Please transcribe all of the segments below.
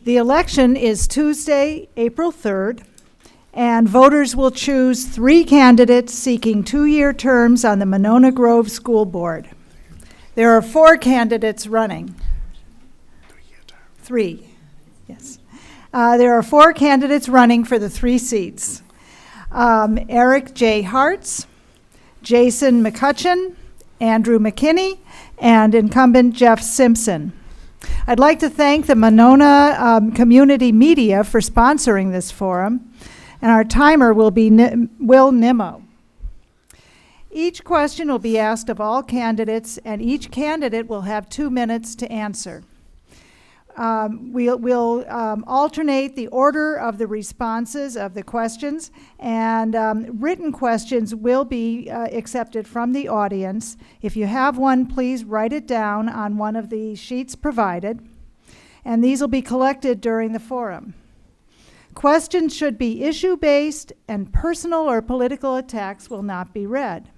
The election is Tuesday, April 3rd, and voters will choose 3 candidates seeking 2-year terms on the Monona Grove School Board. There are 4 candidates running. 3, yes. There are 4 candidates running for the 3 seats. Eric J. Hartz, Jason Mccutcheon, Andrew Mckinney, and incumbent Jeff Simpson. I'd like to thank the Monona Community Media for sponsoring this forum, and our timer will be Will Nimmo. Each question will be asked of all candidates, and each candidate will have 2 minutes to answer. We'll alternate the order of the responses of the questions, and written questions will be accepted from the audience. If you have one, please write it down on one of the sheets provided, and these will be collected during the forum. Questions should be issue-based, and personal or political attacks will not be read.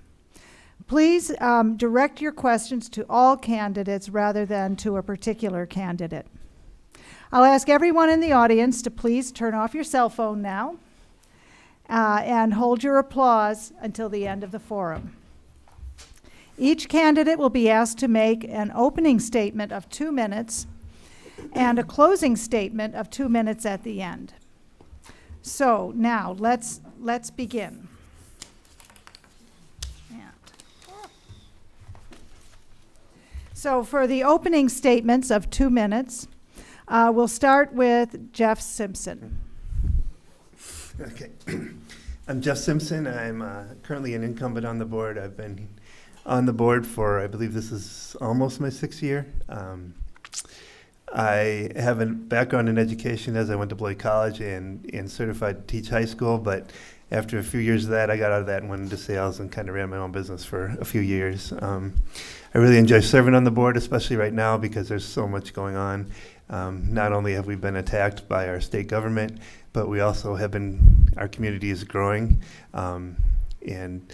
Please direct your questions to all candidates rather than to a particular candidate. I'll ask everyone in the audience to please turn off your cell phone now and hold your applause until the end of the forum. Each candidate will be asked to make an opening statement of 2 minutes and a closing statement of 2 minutes at the end. So now let's begin. So for the opening statements of 2 minutes, we'll start with Jeff Simpson. Okay. I'm Jeff Simpson. I'm currently an incumbent on the board. I've been on the board for, I believe this is almost my 6th year. I have a background in education as I went to Beloit College and certified to teach high school, but after a few years of that, I got out of that and went into sales and kind of ran my own business for a few years. I really enjoy serving on the board, especially right now because there's so much going on. Not only have we been attacked by our state government, but we also have been, our community is growing. And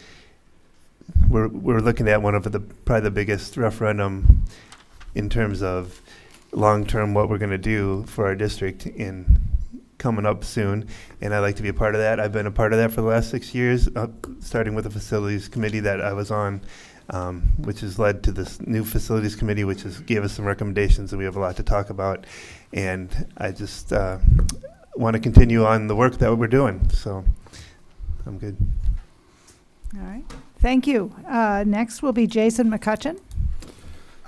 we're looking at one of probably the biggest referendum in terms of long-term what we're going to do for our district in coming up soon, and I'd like to be a part of that. I've been a part of that for the last 6 years, starting with the facilities committee that I was on, which has led to this new facilities committee, which gave us some recommendations, and we have a lot to talk about. And I just want to continue on the work that we're doing, so I'm good. All right, thank you. Next will be Jason Mccutcheon.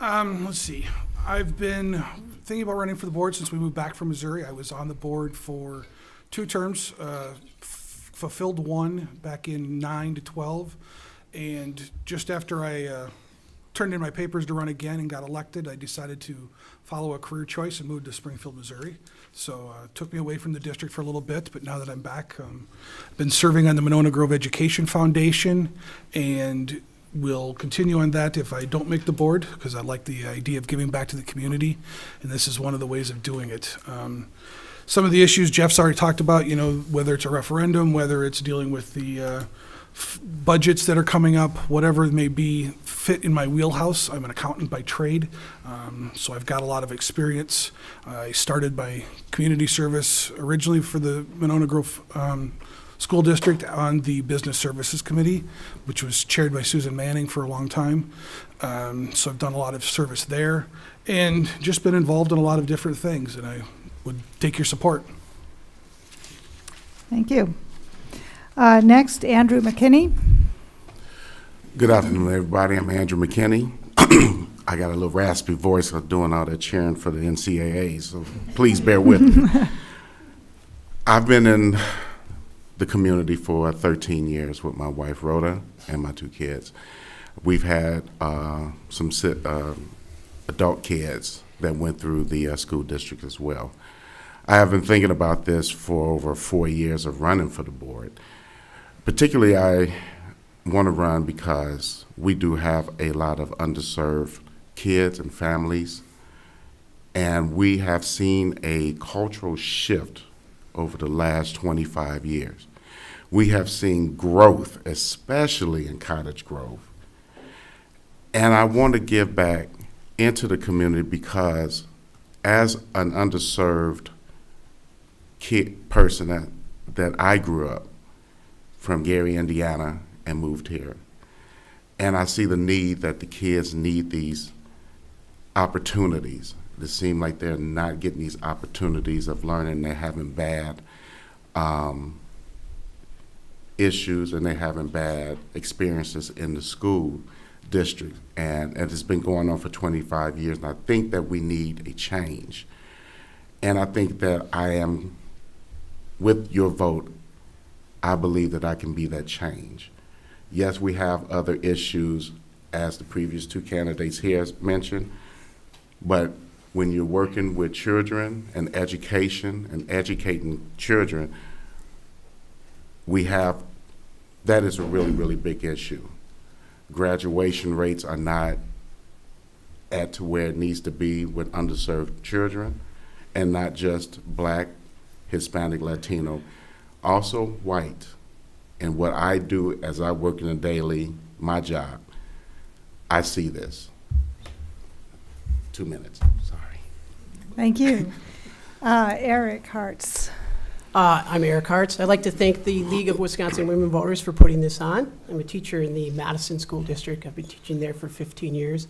Let's see. I've been thinking about running for the board since we moved back from Missouri. I was on the board for 2 terms, fulfilled 1 back in 9 to 12. And just after I turned in my papers to run again and got elected, I decided to follow a career choice and moved to Springfield, Missouri. So it took me away from the district for a little bit, but now that I'm back, I've been serving on the Monona Grove Education Foundation, and will continue on that if I don't make the board, because I like the idea of giving back to the community, and this is one of the ways of doing it. Some of the issues Jeff's already talked about, you know, whether it's a referendum, whether it's dealing with the budgets that are coming up, whatever it may be, fit in my wheelhouse. I'm an accountant by trade, so I've got a lot of experience. I started my community service originally for the Monona Grove School District on the Business Services Committee, which was chaired by Susan Manning for a long time. So I've done a lot of service there and just been involved in a lot of different things, and I would take your support. Thank you. Next, Andrew Mckinney. Good afternoon, everybody. I'm Andrew Mckinney. I got a little raspy voice of doing all that cheering for the NCAA, so please bear with me. I've been in the community for 13 years with my wife, Rhoda, and my 2 kids. We've had some adult kids that went through the school district as well. I have been thinking about this for over 4 years of running for the board. Particularly, I want to run because we do have a lot of underserved kids and families, and we have seen a cultural shift over the last 25 years. We have seen growth, especially in Cottage Grove. And I want to give back into the community because as an underserved person that I grew up from Gary, Indiana, and moved here. And I see the need that the kids need these opportunities. It seems like they're not getting these opportunities of learning. They're having bad issues, and they're having bad experiences in the school district. And it's been going on for 25 years, and I think that we need a change. And I think that with your vote, I believe that I can be that change. Yes, we have other issues, as the previous two candidates here has mentioned, but when you're working with children and education and educating children, that is a really, really big issue. Graduation rates are not to where it needs to be with underserved children, and not just Black, Hispanic, Latino, also white. And what I do as I work in my job, I see this. 2 minutes, sorry. Thank you. Eric Hartz. I'm Eric Hartz. I'd like to thank the League of Wisconsin Women Voters for putting this on. I'm a teacher in the Madison School District. I've been teaching there for 15 years.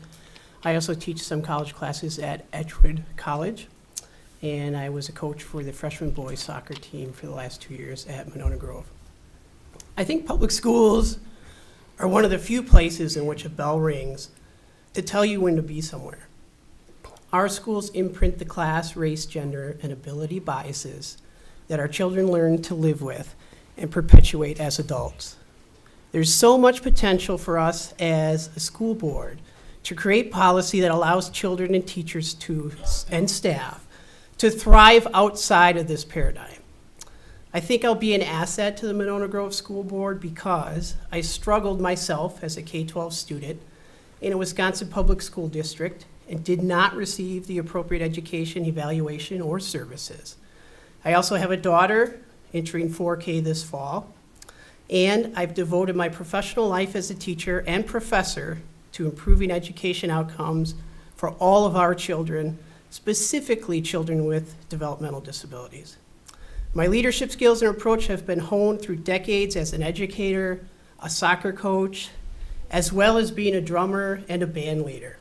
I also teach some college classes at Edgewood College, and I was a coach for the freshman boys soccer team for the last 2 years at Monona Grove. I think public schools are one of the few places in which a bell rings to tell you when to be somewhere. Our schools imprint the class, race, gender, and ability biases that our children learn to live with and perpetuate as adults. There's so much potential for us as a school board to create policy that allows children and teachers and staff to thrive outside of this paradigm. I think I'll be an asset to the Monona Grove School Board because I struggled myself as a K-12 student in a Wisconsin public school district and did not receive the appropriate education, evaluation, or services. I also have a daughter entering 4K this fall, and I've devoted my professional life as a teacher and professor to improving education outcomes for all of our children, specifically children with developmental disabilities. My leadership skills and approach have been honed through decades as an educator, a soccer coach, as well as being a drummer and a band leader.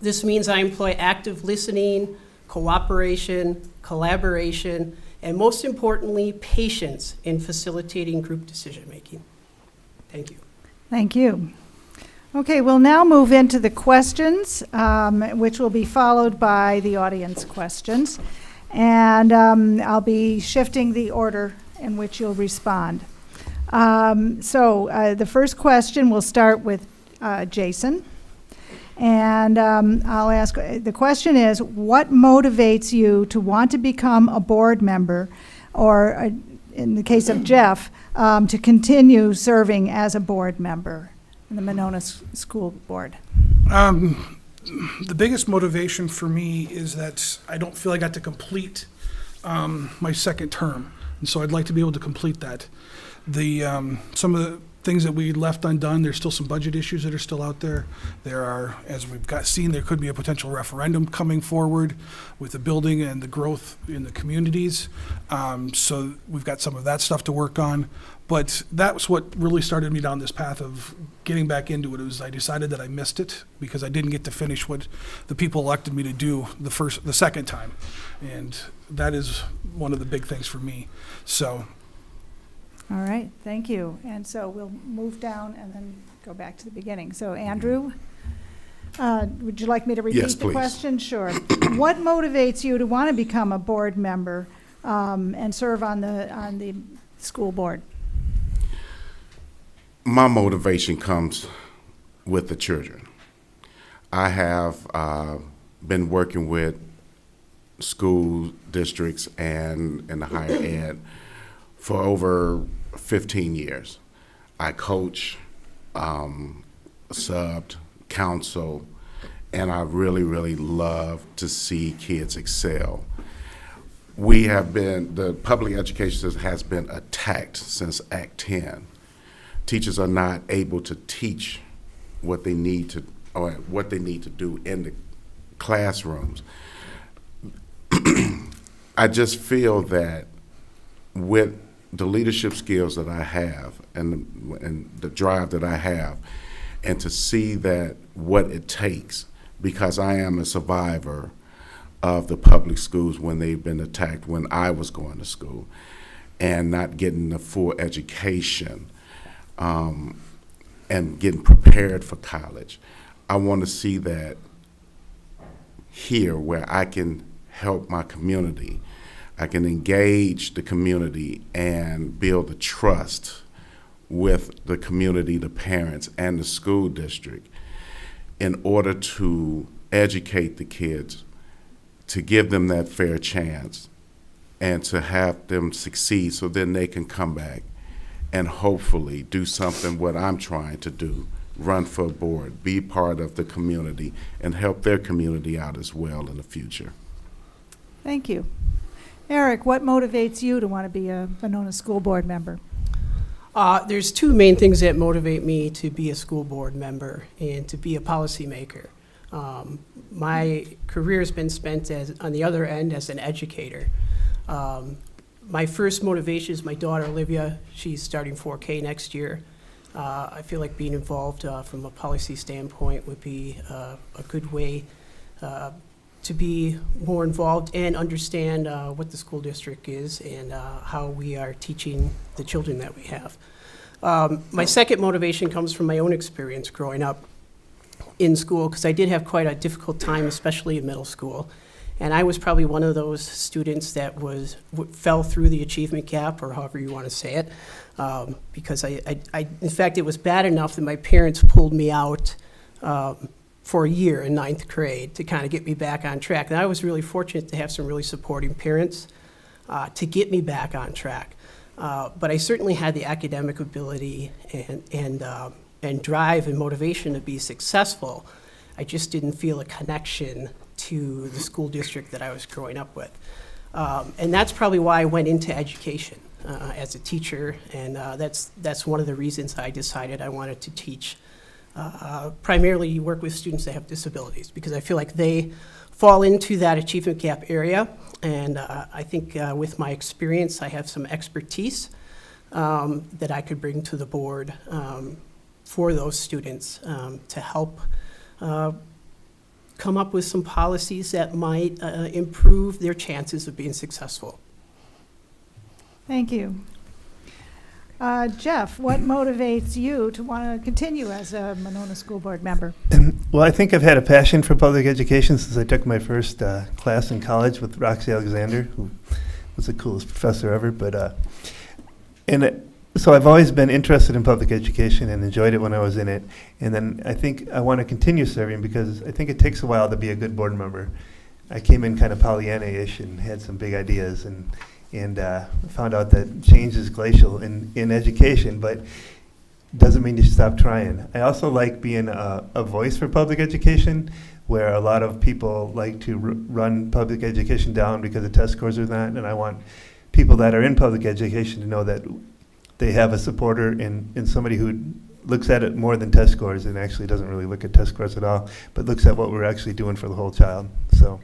This means I employ active listening, cooperation, collaboration, and most importantly, patience in facilitating group decision-making. Thank you. Thank you. Okay, we'll now move into the questions, which will be followed by the audience questions. And I'll be shifting the order in which you'll respond. The first question, we'll start with Jason. And I'll ask, the question is, what motivates you to want to become a board member, or in the case of Jeff, to continue serving as a board member in the Monona School Board? The biggest motivation for me is that I don't feel I got to complete my second term, and so I'd like to be able to complete that. Some of the things that we left undone, there's still some budget issues that are still out there. There are, as we've seen, there could be a potential referendum coming forward with the building and the growth in the communities. So we've got some of that stuff to work on. But that's what really started me down this path of getting back into it. I decided that I missed it because I didn't get to finish what the people elected me to do the second time. And that is one of the big things for me. So. All right, thank you. And so we'll move down and then go back to the beginning. So Andrew, would you like me to repeat Yes, the please. question? Sure. What motivates you to want to become a board member and serve on the school board? My motivation comes with the children. I have been working with school districts and in the higher ed for over 15 years. I coach, subbed, counsel, and I really, really love to see kids excel. The public education system has been attacked since Act 10. Teachers are not able to teach what they need to do in the classrooms. I just feel that with the leadership skills that I have and the drive that I have, and to see that what it takes, because I am a survivor of the public schools when they've been attacked when I was going to school, and not getting the full education and getting prepared for college. I want to see that here where I can help my community. I can engage the community and build a trust with the community, the parents, and the school district in order to educate the kids, to give them that fair chance, and to have them succeed so then they can come back and hopefully do something what I'm trying to do, run for a board, be part of the community, and help their community out as well in the future. Thank you. Eric, what motivates you to want to be a Venona School Board member? There's two main things that motivate me to be a school board member and to be a policymaker. My career has been spent on the other end as an educator. My first motivation is my daughter Olivia. She's starting 4K next year. I feel like being involved from a policy standpoint would be a good way to be more involved and understand what the school district is and how we are teaching the children that we have. My second motivation comes from my own experience growing up in school, because I did have quite a difficult time, especially in middle school. And I was probably one of those students that fell through the achievement gap, or however you want to say it, because in fact, it was bad enough that my parents pulled me out for a year in 9th grade to kind of get me back on track. And I was really fortunate to have some really supporting parents to get me back on track. But I certainly had the academic ability and drive and motivation to be successful. I just didn't feel a connection to the school district that I was growing up with. And that's probably why I went into education as a teacher, and that's one of the reasons I decided I wanted to teach. Primarily work with students that have disabilities, because I feel like they fall into that achievement gap area, and I think with my experience I have some expertise that I could bring to the board for those students to help come up with some policies that might improve their chances of being successful. Thank you. Jeff, what motivates you to want to continue as a Monona School Board member? Well, I think I've had a passion for public education since I took my first class in college with Roxy Alexander, who was the coolest professor ever. So I've always been interested in public education and enjoyed it when I was in it. And then I think I want to continue serving because I think it takes a while to be a good board member. I came in kind of Pollyanna-ish and had some big ideas and found out that change is glacial in education, but doesn't mean you should stop trying. I also like being a voice for public education, where a lot of people like to run public education down because the test scores are that, and I want people that are in public education to know that they have a supporter in somebody who looks at it more than test scores and actually doesn't really look at test scores at all, but looks at what we're actually doing for the whole child. So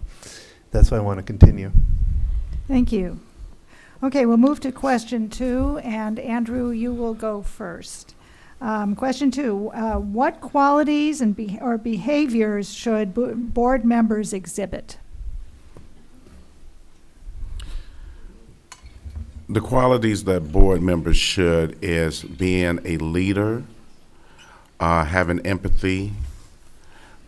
that's why I want to continue. Thank you. Okay, we'll move to question 2, and Andrew, you will go first. Question 2, what qualities or behaviors should board members exhibit? The qualities that board members should is being a leader, having empathy,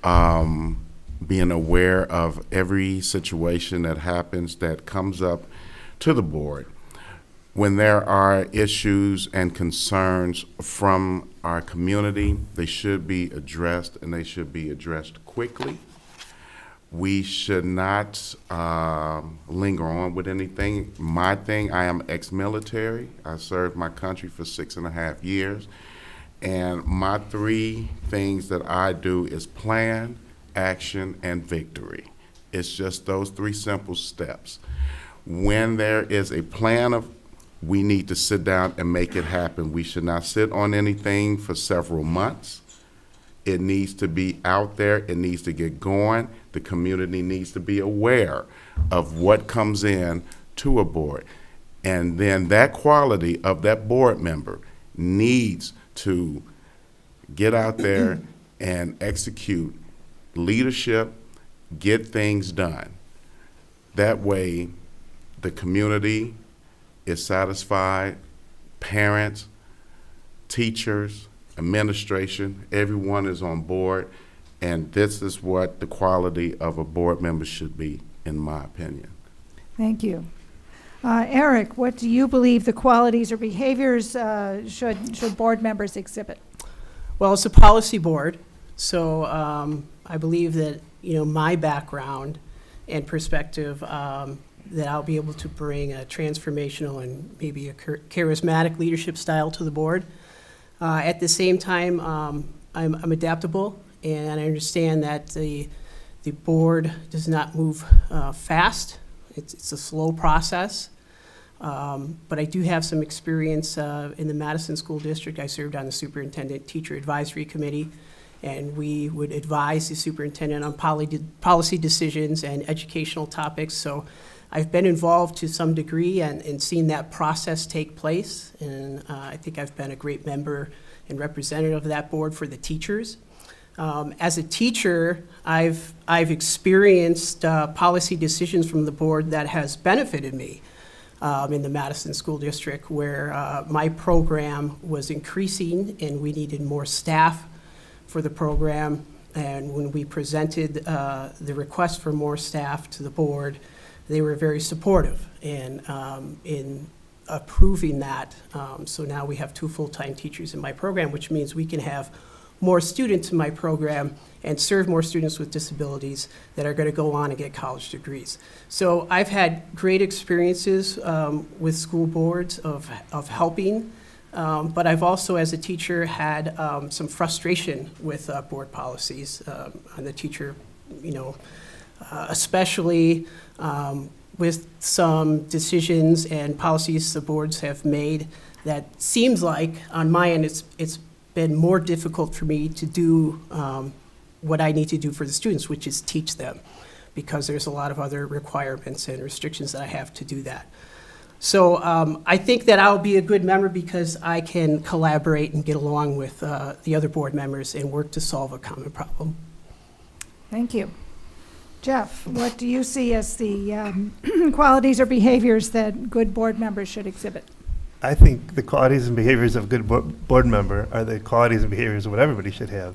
being aware of every situation that happens that comes up to the board. When there are issues and concerns from our community, they should be addressed, and they should be addressed quickly. We should not linger on with anything. My thing, I am ex-military. I served my country for 6.5 years. And my 3 things that I do is plan, action, and victory. It's just those 3 simple steps. When there is a plan we need to sit down and make it happen. We should not sit on anything for several months. It needs to be out there. It needs to get going. The community needs to be aware of what comes in to a board. And then that quality of that board member needs to get out there and execute leadership, get things done. That way, the community is satisfied, parents, teachers, administration, everyone is on board, and this is what the quality of a board member should be, in my opinion. Thank you. Eric, what do you believe the qualities or behaviors should board members exhibit? Well, it's a policy board, so I believe that, my background and perspective, that I'll be able to bring a transformational and maybe a charismatic leadership style to the board. At the same time, I'm adaptable, and I understand that the board does not move fast. It's a slow process. But I do have some experience in the Madison School District. I served on the Superintendent Teacher Advisory Committee, and we would advise the superintendent on policy decisions and educational topics. So I've been involved to some degree and seen that process take place, and I think I've been a great member and representative of that board for the teachers. As a teacher, I've experienced policy decisions from the board that has benefited me. In the Madison School District, where my program was increasing and we needed more staff for the program. And when we presented the request for more staff to the board, they were very supportive in approving that. So now we have 2 full-time teachers in my program, which means we can have more students in my program and serve more students with disabilities that are going to go on and get college degrees. So I've had great experiences with school boards of helping, but I've also, as a teacher, had some frustration with board policies. I'm the teacher, especially with some decisions and policies the boards have made that seems like, on my end, it's been more difficult for me to do what I need to do for the students, which is teach them, because there's a lot of other requirements and restrictions that I have to do that. So I think that I'll be a good member because I can collaborate and get along with the other board members and work to solve a common problem. Thank you. Jeff, what do you see as the qualities or behaviors that good board members should exhibit? I think the qualities and behaviors of a good board member are the qualities and behaviors of what everybody should have.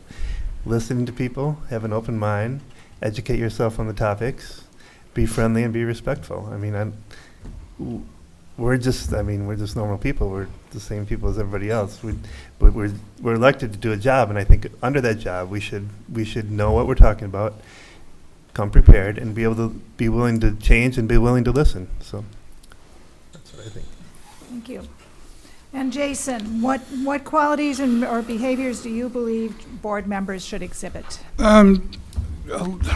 Listening to people, have an open mind, educate yourself on the topics, be friendly and be respectful. We're just normal people. We're the same people as everybody else. But we're elected to do a job, and I think under that job we should know what we're talking about, come prepared, and be able to be willing to change and be willing to listen. So that's what I think. Thank you. And Jason, what qualities or behaviors do you believe board members should exhibit? I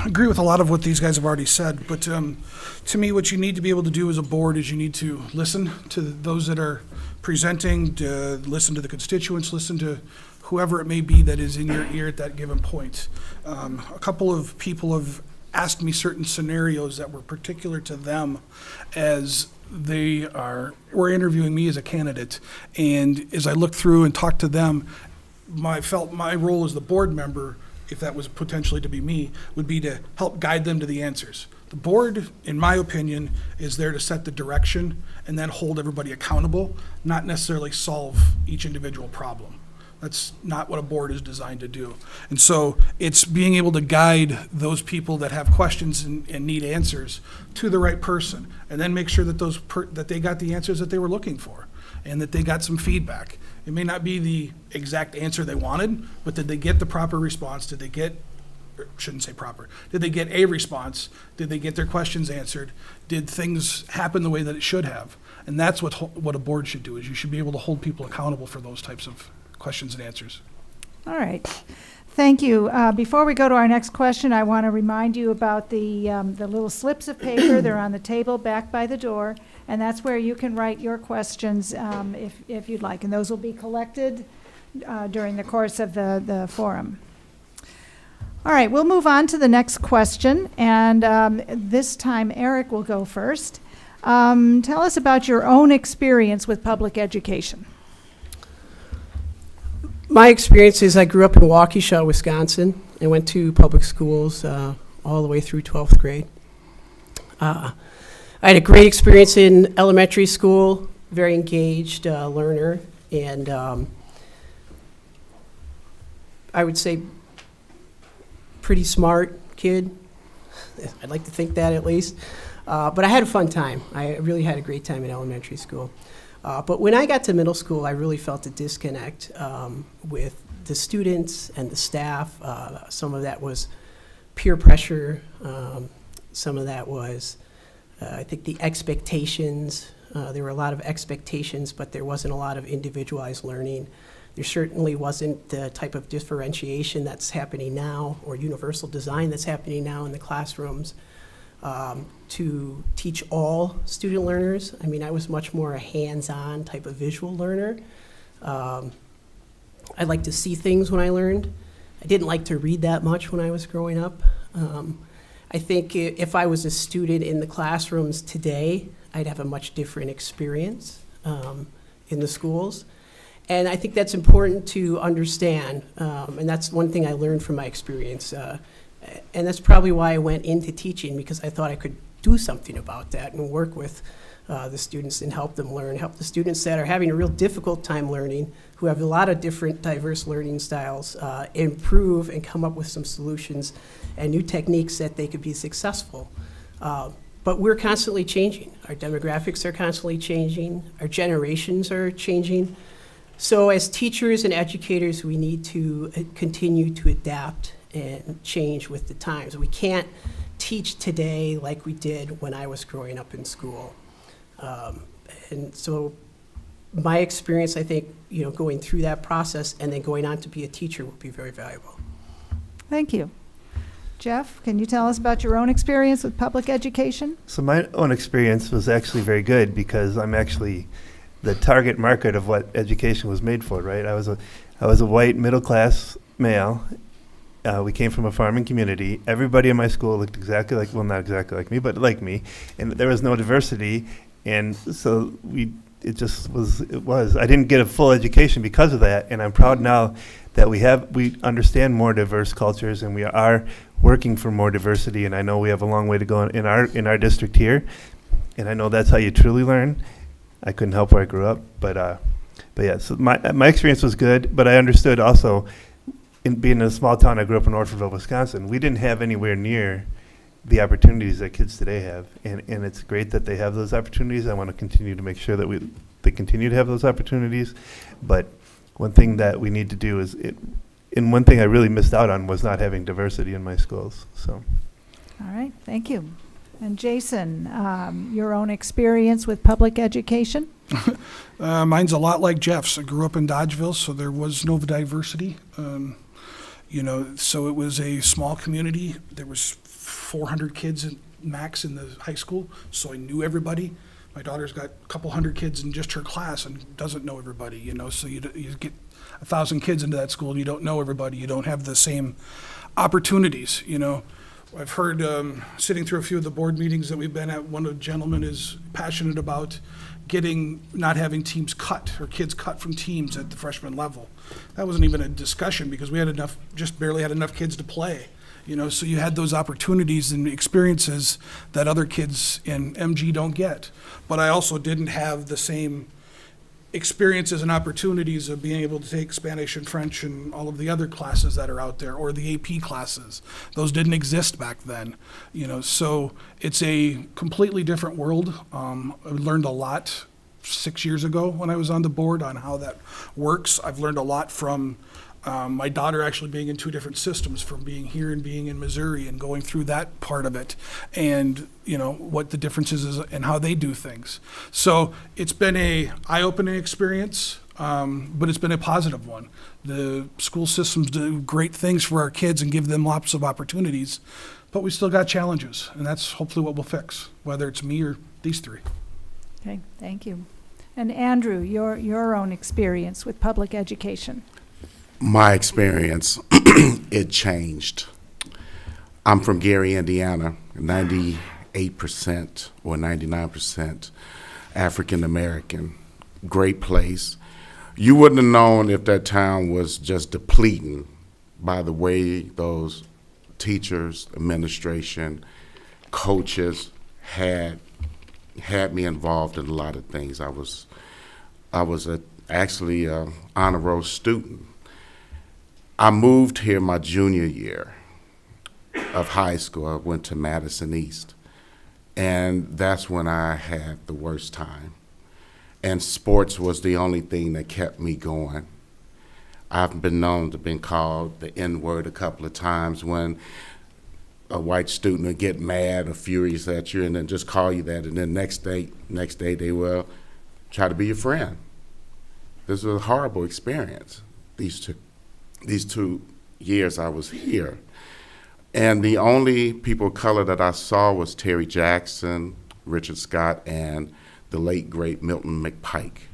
agree with a lot of what these guys have already said, but to me, what you need to be able to do as a board is you need to listen to those that are presenting, to listen to the constituents, listen to whoever it may be that is in your ear at that given point. A couple of people have asked me certain scenarios that were particular to them as they were interviewing me as a candidate. And as I looked through and talked to them, I felt my role as the board member, if that was potentially to be me, would be to help guide them to the answers. The board, in my opinion, is there to set the direction and then hold everybody accountable, not necessarily solve each individual problem. That's not what a board is designed to do. And so it's being able to guide those people that have questions and need answers to the right person, and then make sure that that they got the answers that they were looking for and that they got some feedback. It may not be the exact answer they wanted, but did they get the proper response? Did they get, or shouldn't say proper, did they get a response? Did they get their questions answered? Did things happen the way that it should have? And that's what a board should do, is you should be able to hold people accountable for those types of questions and answers. All right. Thank you. Before we go to our next question, I want to remind you about the little slips of paper. They're on the table back by the door, and that's where you can write your questions if you'd like, and those will be collected during the course of the forum. All right, we'll move on to the next question, and this time Eric will go first. Tell us about your own experience with public education. My experience is I grew up in Waukesha, Wisconsin, and went to public schools all the way through 12th grade. I had a great experience in elementary school, very engaged learner, and I would say pretty smart kid. I'd like to think that at least. But I had a fun time. I really had a great time in elementary school. But when I got to middle school, I really felt a disconnect with the students and the staff. Some of that was peer pressure. Some of that was, I think, the expectations. There were a lot of expectations, but there wasn't a lot of individualized learning. There certainly wasn't the type of differentiation that's happening now, or universal design that's happening now in the classrooms to teach all student learners. I mean, I was much more a hands-on type of visual learner. I like to see things when I learned. I didn't like to read that much when I was growing up. I think if I was a student in the classrooms today, I'd have a much different experience in the schools. And I think that's important to understand, and that's one thing I learned from my experience. And that's probably why I went into teaching, because I thought I could do something about that and work with the students and help them learn, help the students that are having a real difficult time learning, who have a lot of different diverse learning styles, improve and come up with some solutions and new techniques that they could be successful. But we're constantly changing. Our demographics are constantly changing. Our generations are changing. So as teachers and educators, we need to continue to adapt and change with the times. We can't teach today like we did when I was growing up in school. And so my experience, I think, going through that process and then going on to be a teacher would be very valuable. Thank you. Jeff, can you tell us about your own experience with public education? So my own experience was actually very good, because I'm actually the target market of what education was made for, right? I was a white middle-class male. We came from a farming community. Everybody in my school looked exactly like, well, not exactly like me, but like me. And there was no diversity. And so it was. I didn't get a full education because of that. And I'm proud now that we understand more diverse cultures, and we are working for more diversity. And I know we have a long way to go in our district here. And I know that's how you truly learn. I couldn't help where I grew up, but yeah. So my experience was good, but I understood also, in being in a small town, I grew up in Orfordville, Wisconsin. We didn't have anywhere near the opportunities that kids today have, and it's great that they have those opportunities. I want to continue to make sure that they continue to have those opportunities. But one thing that we need to do is and one thing I really missed out on was not having diversity in my schools. So. All right, thank you. And Jason, your own experience with public education? Mine's a lot like Jeff's. I grew up in Dodgeville, so there was no diversity. So it was a small community. There was 400 kids max in the high school, so I knew everybody. My daughter's got a couple hundred kids in just her class and doesn't know everybody, so you get 1,000 kids into that school and you don't know everybody. You don't have the same opportunities, I've heard, sitting through a few of the board meetings that we've been at, one of the gentlemen is passionate about not having teams cut, or kids cut from teams at the freshman level. That wasn't even a discussion, because we had just barely had enough kids to play. So you had those opportunities and experiences that other kids in MG don't get. But I also didn't have the same experiences and opportunities of being able to take Spanish and French and all of the other classes that are out there, or the AP classes. Those didn't exist back then, so it's a completely different world. I learned a lot 6 years ago when I was on the board on how that works. I've learned a lot from my daughter actually being in two different systems, from being here and being in Missouri, and going through that part of it, and what the differences is and how they do things. So it's been a eye-opening experience, but it's been a positive one. The school systems do great things for our kids and give them lots of opportunities, but we still got challenges, and that's hopefully what we'll fix, whether it's me or these three. Okay, thank you. And Andrew, your own experience with public education? My experience, it changed. I'm from Gary, Indiana. In 8% or 99% African American. Great place. You wouldn't have known if that town was just depleting by the way those teachers, administration, coaches had me involved in a lot of things. I was actually an honor roll student. I moved here my junior year of high school. I went to Madison East, and that's when I had the worst time. And sports was the only thing that kept me going. I've been known to be called the N-word a couple of times when a white student would get mad or furious at you and then just call you that, and then next day they will try to be your friend. This was a horrible experience, these two years I was here. And the only people of color that I saw was Terry Jackson, Richard Scott, and the late, great Milton McPike.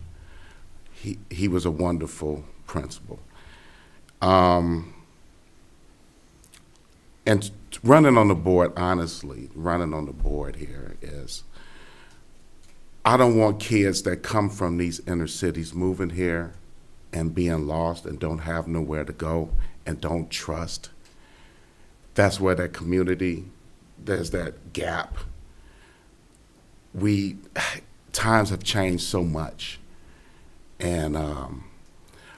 He was a wonderful principal. And running on the board, honestly, running on the board here is, I don't want kids that come from these inner cities moving here and being lost and don't have nowhere to go and don't trust. That's where that community, there's that gap. Times have changed so much. And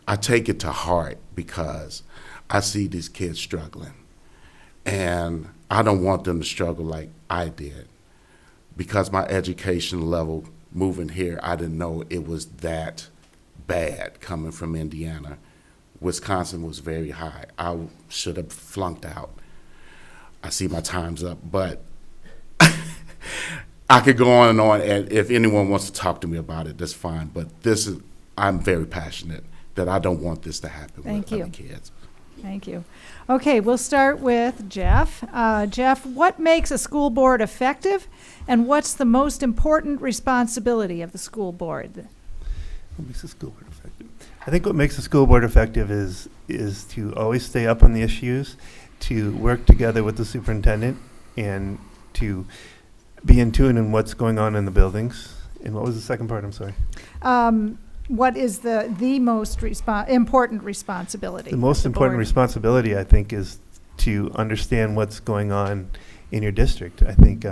I take it to heart because I see these kids struggling. And I don't want them to struggle like I did. Because my education level moving here, I didn't know it was that bad coming from Indiana. Wisconsin was very high. I should have flunked out. I see my time's up, but I could go on, and if anyone wants to talk to me about it, that's fine. But I'm very passionate that I don't want this to happen with other kids. Thank you. Okay, we'll start with Jeff. Jeff, what makes a school board effective, and what's the most important responsibility of the school board? What makes a school board effective? I think what makes a school board effective is to always stay up on the issues, to work together with the superintendent, and to be in tune in what's going on in the buildings. And what was the second part? I'm sorry. What is the most important responsibility? The most important board? responsibility, I think, is to understand what's going on in your district. I think,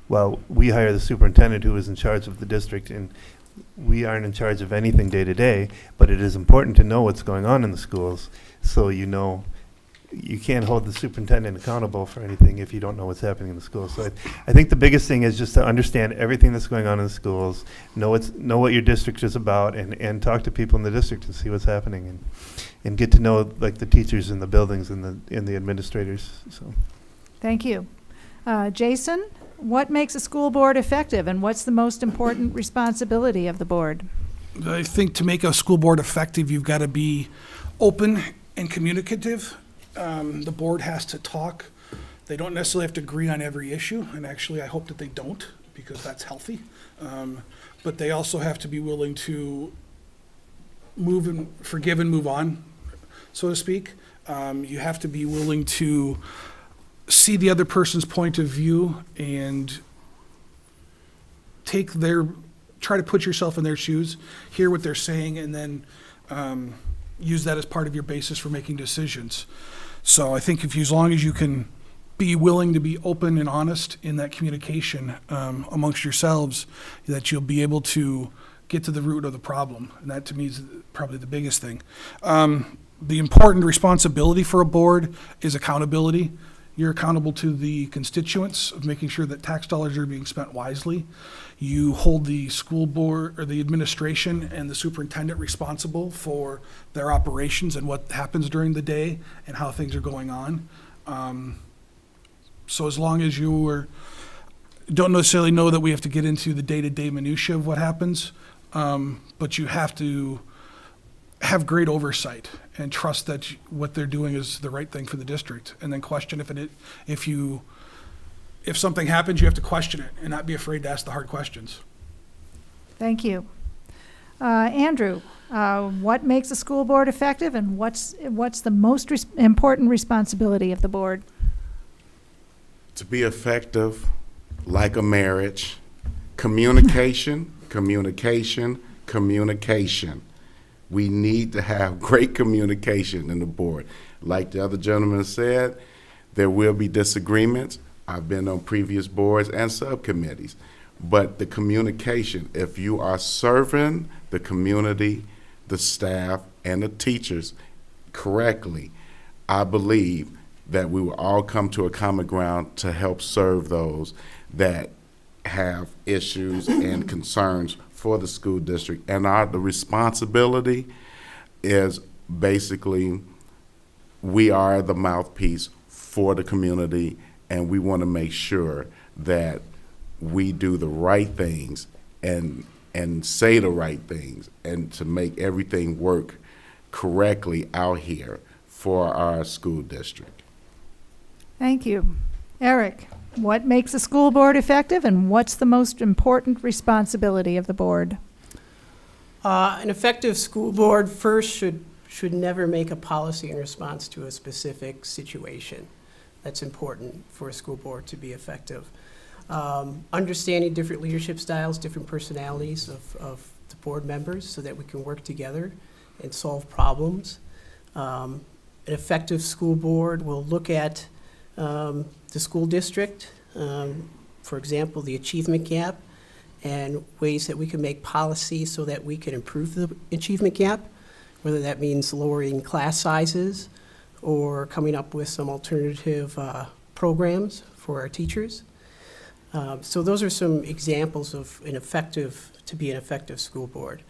well, we hire the superintendent who is in charge of the district, and we aren't in charge of anything day to day, but it is important to know what's going on in the schools, so you know you can't hold the superintendent accountable for anything if you don't know what's happening in the schools. So I think the biggest thing is just to understand everything that's going on in the schools, know what your district is about, and talk to people in the district and see what's happening, and get to know like the teachers in the buildings and the administrators. So, thank you. Jason, what makes a school board effective, and what's the most important responsibility of the board? I think to make a school board effective, you've got to be open and communicative. The board has to talk. They don't necessarily have to agree on every issue, and actually I hope that they don't, because that's healthy. But they also have to be willing to forgive and move on, so to speak. You have to be willing to see the other person's point of view and try to put yourself in their shoes, hear what they're saying, and then use that as part of your basis for making decisions. So I think as long as you can be willing to be open and honest in that communication amongst yourselves, that you'll be able to get to the root of the problem. And that to me is probably the biggest thing. The important responsibility for a board is accountability. You're accountable to the constituents of making sure that tax dollars are being spent wisely. You hold the school board or the administration and the superintendent responsible for their operations and what happens during the day and how things are going on. So as long as you don't necessarily know that we have to get into the day-to-day minutia of what happens, but you have to have great oversight and trust that what they're doing is the right thing for the district, and then question if something happens, you have to question it and not be afraid to ask the hard questions. Thank you. Andrew, what makes a school board effective, and what's the most important responsibility of the board? To be effective, like a marriage, communication, communication, communication. We need to have great communication in the board. Like the other gentleman said, there will be disagreements. I've been on previous boards and subcommittees. But the communication, if you are serving the community, the staff, and the teachers correctly, I believe that we will all come to a common ground to help serve those that have issues and concerns for the school district. And the responsibility is basically, we are the mouthpiece for the community, and we want to make sure that we do the right things and say the right things, and to make everything work correctly out here for our school district. Thank you. Eric, what makes a school board effective, and what's the most important responsibility of the board? An effective school board first should never make a policy in response to a specific situation. That's important for a school board to be effective. Understanding different leadership styles, different personalities of the board members, so that we can work together and solve problems. An effective school board will look at the school district, for example, the achievement gap, and ways that we can make policy so that we can improve the achievement gap, whether that means lowering class sizes or coming up with some alternative programs for our teachers. So those are some examples of an effective school board.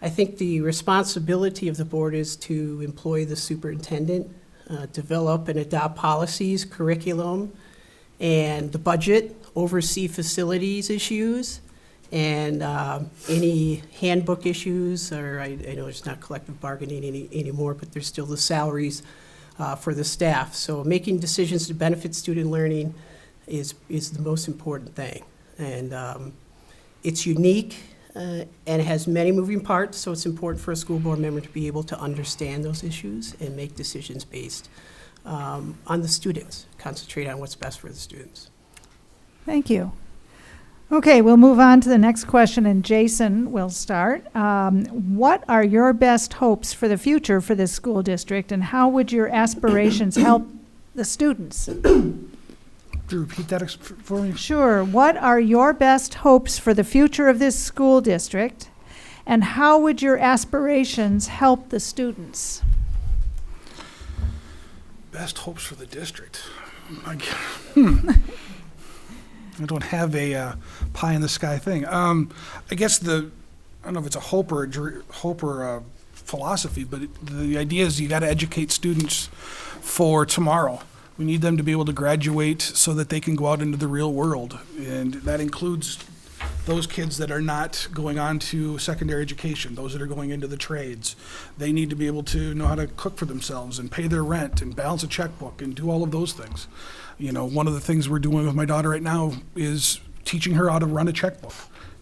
I think the responsibility of the board is to employ the superintendent, develop and adopt policies, curriculum, and the budget, oversee facilities issues, and any handbook issues, or I know it's not collective bargaining anymore, but there's still the salaries for the staff. So making decisions to benefit student learning is the most important thing. And it's unique and it has many moving parts, so it's important for a school board member to be able to understand those issues and make decisions based on the students, concentrate on what's best for the students. Thank you. Okay, we'll move on to the next question, and Jason will start. What are your best hopes for the future for this school district, and how would your aspirations help the students? Could you repeat that for me? Sure. What are your best hopes for the future of this school district, and how would your aspirations help the students? Best hopes for the district. I don't have a pie in the sky thing. I guess I don't know if it's a hope or a philosophy, but the idea is you got to educate students for tomorrow. We need them to be able to graduate so that they can go out into the real world, and that includes those kids that are not going on to secondary education, those that are going into the trades. They need to be able to know how to cook for themselves and pay their rent and balance a checkbook and do all of those things. You know, one of the things we're doing with my daughter right now is teaching her how to run a checkbook.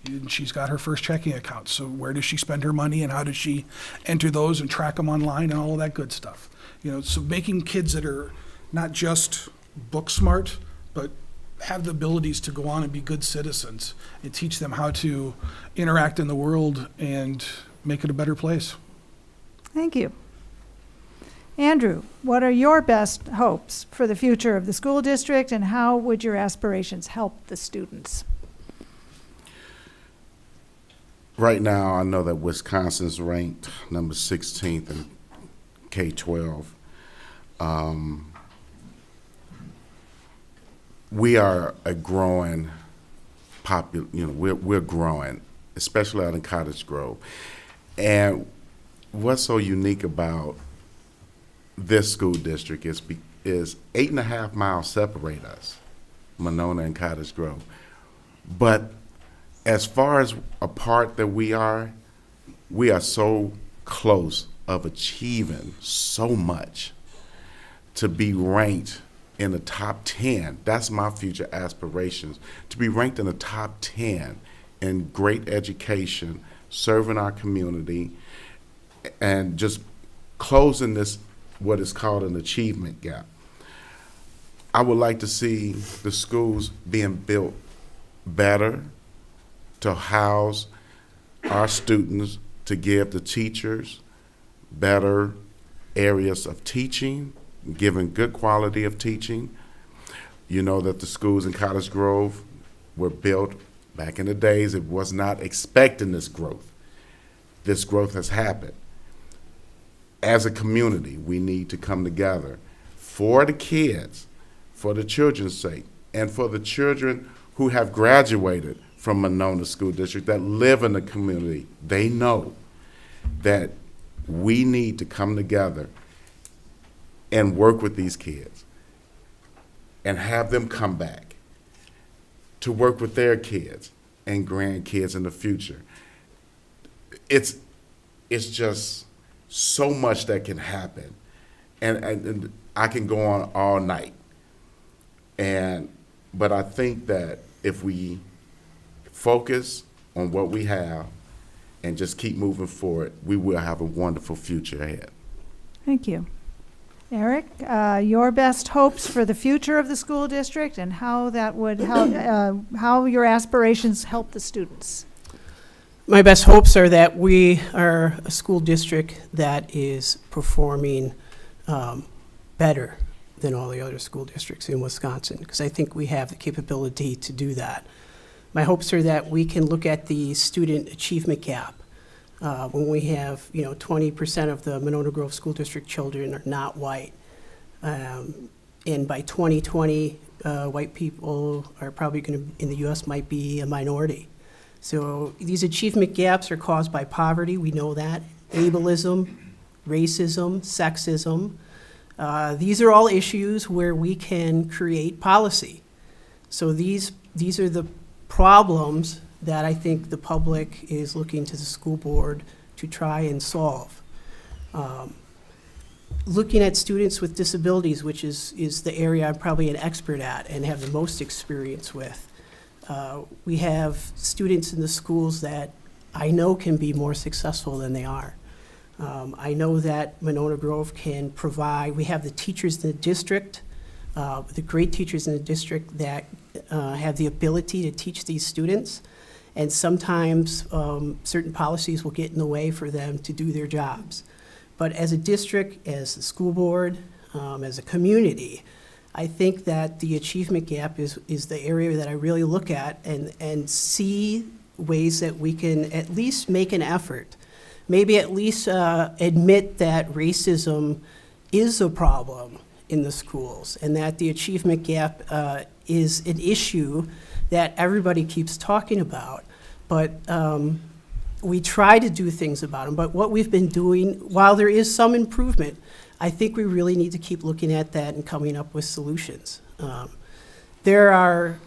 And she's got her first checking account. So where does she spend her money, and how does she enter those and track them online and all of that good stuff? You know, so making kids that are not just book smart, but have the abilities to go on and be good citizens, and teach them how to interact in the world and make it a better place. Thank you. Andrew, what are your best hopes for the future of the school district, and how would your aspirations help the students? Right now, I know that Wisconsin's ranked number 16th in K-12. We are a growing we're growing, especially out in Cottage Grove. And what's so unique about this school district is 8.5 miles separate us, Monona and Cottage Grove. But as far as apart that we are so close of achieving so much to be ranked in the top 10. That's my future aspirations, to be ranked in the top 10 in great education, serving our community, and just closing this, what is called an achievement gap. I would like to see the schools being built better to house our students, to give the teachers better areas of teaching, giving good quality of teaching. You know that the schools in Cottage Grove were built back in the days. It was not expecting this growth. This growth has happened. As a community, we need to come together for the kids, for the children's sake, and for the children who have graduated from Monona School District that live in the community. They know that we need to come together and work with these kids and have them come back to work with their kids and grandkids in the future. It's just so much that can happen, and I can go on all night. But I think that if we focus on what we have and just keep moving forward, we will have a wonderful future ahead. Thank you. Eric, your best hopes for the future of the school district and how that would help, how your aspirations help the students. My best hopes are that we are a school district that is performing better than all the other school districts in Wisconsin, because I think we have the capability to do that. My hopes are that we can look at the student achievement gap. When we have, 20% of the Monona Grove School District children are not white. And by 2020, white people are probably going to, in the U.S., might be a minority. So these achievement gaps are caused by poverty, we know that, ableism, racism, sexism. These are all issues where we can create policy. So these are the problems that I think the public is looking to the school board to try and solve. Looking at students with disabilities, which is the area I'm probably an expert at and have the most experience with. We have students in the schools that I know can be more successful than they are. I know that Monona Grove can provide, we have the teachers in the district, the great teachers in the district that have the ability to teach these students. And sometimes certain policies will get in the way for them to do their jobs. But as a district, as a school board, as a community, I think that the achievement gap is the area that I really look at and see ways that we can at least make an effort. Maybe at least admit that racism is a problem in the schools and that the achievement gap is an issue that everybody keeps talking about, but we try to do things about them. But what we've been doing, while there is some improvement, I think we really need to keep looking at that and coming up with solutions. There are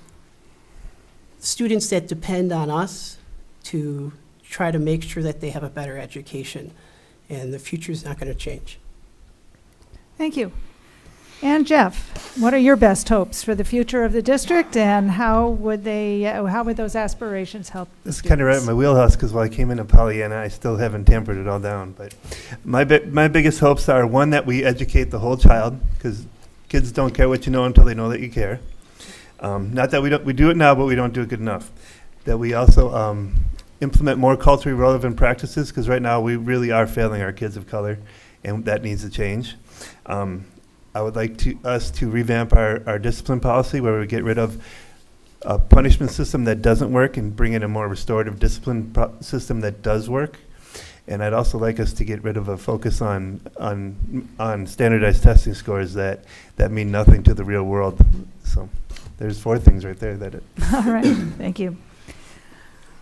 students that depend on us to try to make sure that they have a better education, and the future is not going to change. Thank you. And Jeff, what are your best hopes for the future of the district, and how would those aspirations help the It's kind of right in students? my wheelhouse, because while I came into Pollyanna, I still haven't tempered it all down. But my biggest hopes are, one, that we educate the whole child, because kids don't care what you know until they know that you care. Not that we do it now, but we don't do it good enough. That we also implement more culturally relevant practices, because right now we really are failing our kids of color, and that needs to change. I would like us to revamp our discipline policy, where we get rid of a punishment system that doesn't work and bring in a more restorative discipline system that does work. And I'd also like us to get rid of a focus on standardized testing scores that mean nothing to the real world. So there's 4 things right there that it. All right, thank you.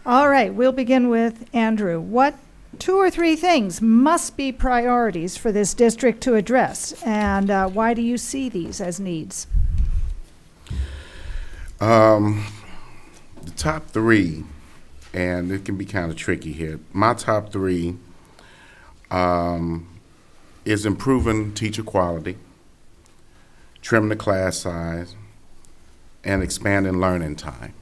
All right, we'll begin with Andrew. What 2 or 3 things must be priorities for this district to address, and why do you see these as needs? The top 3, and it can be kind of tricky here. My top 3 is improving teacher quality, trimming the class size, and expanding learning time.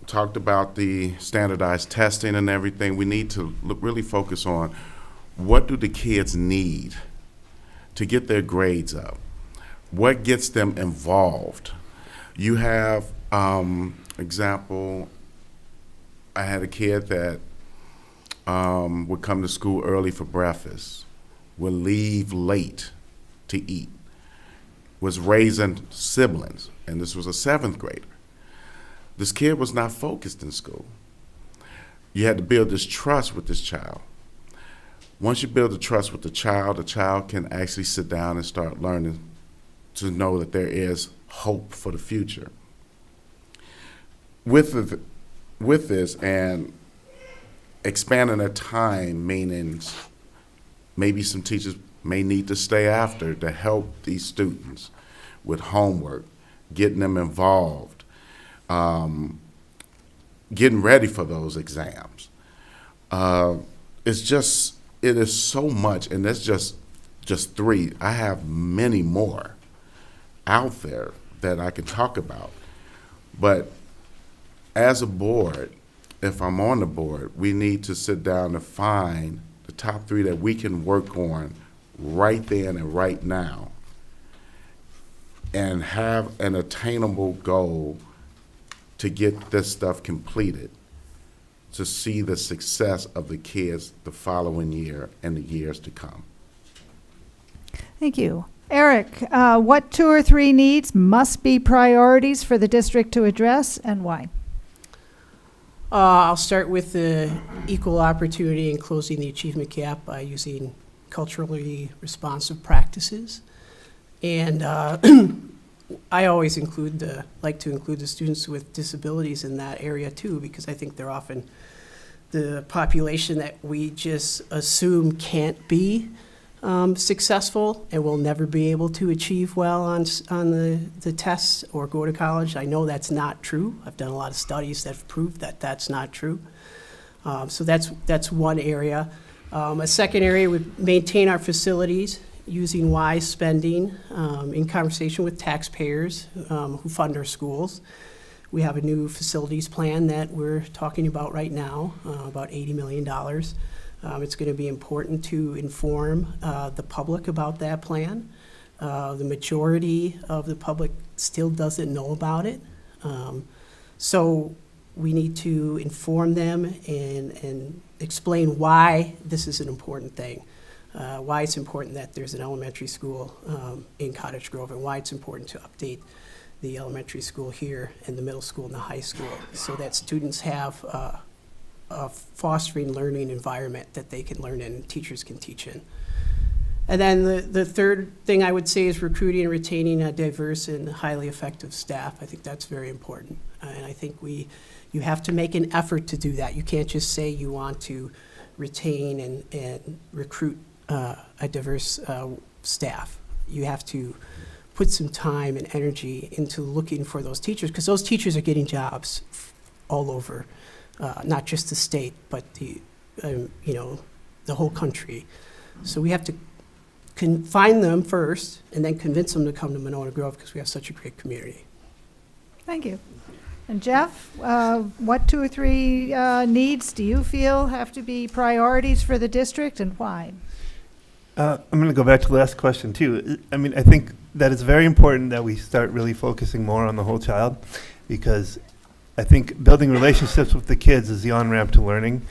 Talked about the standardized testing and everything, we need to really focus on what do the kids need to get their grades up? What gets them involved? You have, example, I had a kid that would come to school early for breakfast, would leave late to eat, was raising siblings, and this was a 7th grader. This kid was not focused in school. You had to build this trust with this child. Once you build the trust with the child can actually sit down and start learning to know that there is hope for the future. With this and expanding their time, meaning maybe some teachers may need to stay after to help these students with homework, getting them involved, getting ready for those exams. It is so much, and that's just 3. I have many more out there that I can talk about. But as a board, if I'm on the board, we need to sit down and find the top 3 that we can work on right then and right now and have an attainable goal to get this stuff completed, to see the success of the kids the following year and the years to come. Thank you. Eric, what 2 or 3 needs must be priorities for the district to address, and why? I'll start with the equal opportunity and closing the achievement gap by using culturally responsive practices. And I always like to include the students with disabilities in that area too, because I think they're often the population that we just assume can't be successful and will never be able to achieve well on the tests or go to college. I know that's not true. I've done a lot of studies that have proved that that's not true. So that's one area. A second area would maintain our facilities using wise spending in conversation with taxpayers who fund our schools. We have a new facilities plan that we're talking about right now, about $80 million. It's going to be important to inform the public about that plan. The majority of the public still doesn't know about it. So we need to inform them and explain why this is an important thing, why it's important that there's an elementary school in Cottage Grove, and why it's important to update the elementary school here and the middle school and the high school so that students have a fostering learning environment that they can learn in and teachers can teach in. And then the third thing I would say is recruiting and retaining a diverse and highly effective staff. I think that's very important. And I think you have to make an effort to do that. You can't just say you want to retain and recruit a diverse staff. You have to put some time and energy into looking for those teachers, because those teachers are getting jobs all over, not just the state, but the whole country. So we have to find them first and then convince them to come to Monona Grove because we have such a great community. Thank you. And Jeff, what 2 or 3 needs do you feel have to be priorities for the district, and why? I'm going to go back to the last question too. I mean, I think that it's very important that we start really focusing more on the whole child, because I think building relationships with the kids is the on-ramp to learning.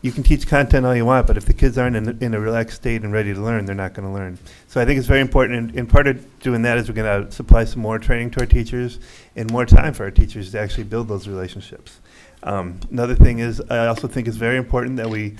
You can teach content all you want, but if the kids aren't in a relaxed state and ready to learn, they're not going to learn. So I think it's very important, and part of doing that is we're going to supply some more training to our teachers and more time for our teachers to actually build those relationships. Another thing is, I also think it's very important that we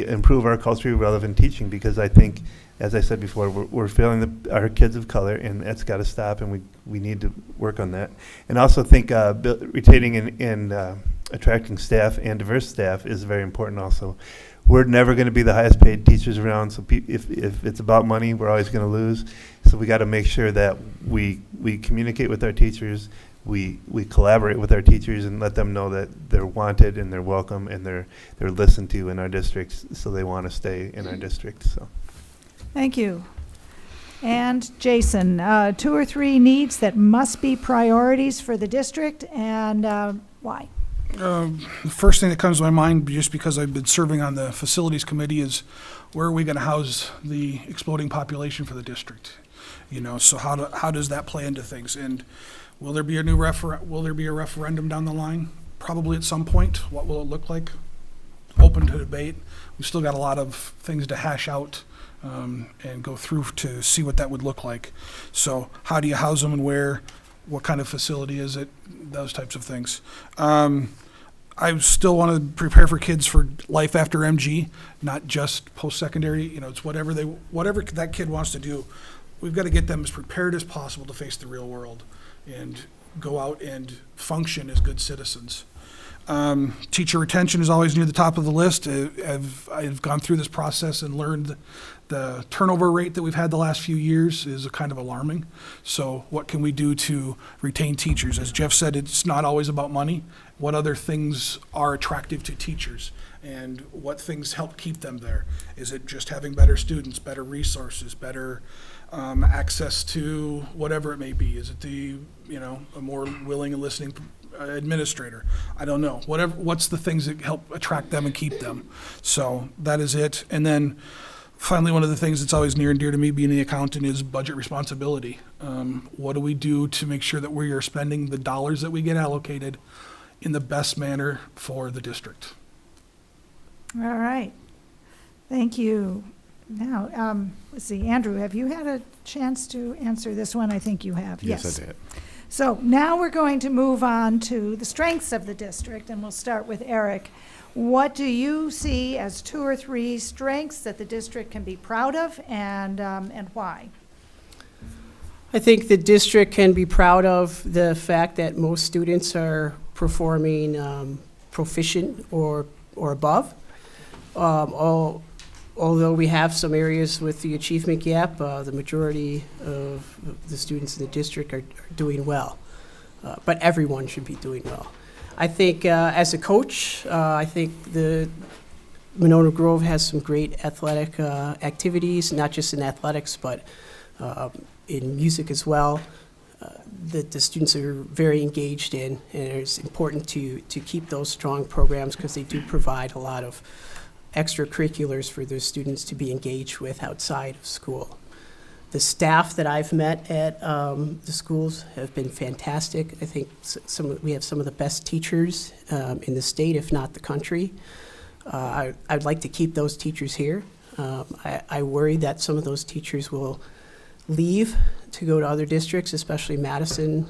improve our culturally relevant teaching, because I think, as I said before, we're failing our kids of color, and that's got to stop, and we need to work on that. And also think retaining and attracting staff and diverse staff is very important also. We're never going to be the highest paid teachers around, so if it's about money, we're always going to lose. So we got to make sure that we communicate with our teachers, we collaborate with our teachers and let them know that they're wanted and they're welcome and they're listened to in our districts, so they want to stay in our district. So, Thank you. And Jason, 2 or 3 needs that must be priorities for the district, and why? The first thing that comes to my mind, just because I've been serving on the facilities committee, is where are we going to house the exploding population for the district? So how does that play into things? And will there be a referendum down the line? Probably at some point. What will it look like? Open to debate. We've still got a lot of things to hash out and go through to see what that would look like. So how do you house them and where? What kind of facility is it? Those types of things. I still want to prepare for kids for life after MG, not just post-secondary. It's whatever that kid wants to do. We've got to get them as prepared as possible to face the real world and go out and function as good citizens. Teacher retention is always near the top of the list. I've gone through this process and learned the turnover rate that we've had the last few years is kind of alarming. So what can we do to retain teachers? As Jeff said, it's not always about money. What other things are attractive to teachers? And what things help keep them there? Is it just having better students, better resources, better access to whatever it may be? Is it a more willing and listening administrator? I don't know. What's the things that help attract them and keep them? So that is it. And then finally, one of the things that's always near and dear to me being the accountant is budget responsibility. What do we do to make sure that we are spending the dollars that we get allocated in the best manner for the district? All right. Thank you. Now, let's see, Andrew, have you had a chance to answer this one? I think you have. Yes, I did. So now we're going to move on to the strengths of the district, and we'll start with Eric. What do you see as 2 or 3 strengths that the district can be proud of, and why? I think the district can be proud of the fact that most students are performing proficient or above. Although we have some areas with the achievement gap, the majority of the students in the district are doing well. But everyone should be doing well. I think as a coach, I think the Monona Grove has some great athletic activities, not just in athletics, but in music as well, that the students are very engaged in, and it's important to keep those strong programs because they do provide a lot of extracurriculars for those students to be engaged with outside of school. The staff that I've met at the schools have been fantastic. I think we have some of the best teachers in the state, if not the country. I'd like to keep those teachers here. I worry that some of those teachers will leave to go to other districts, especially Madison,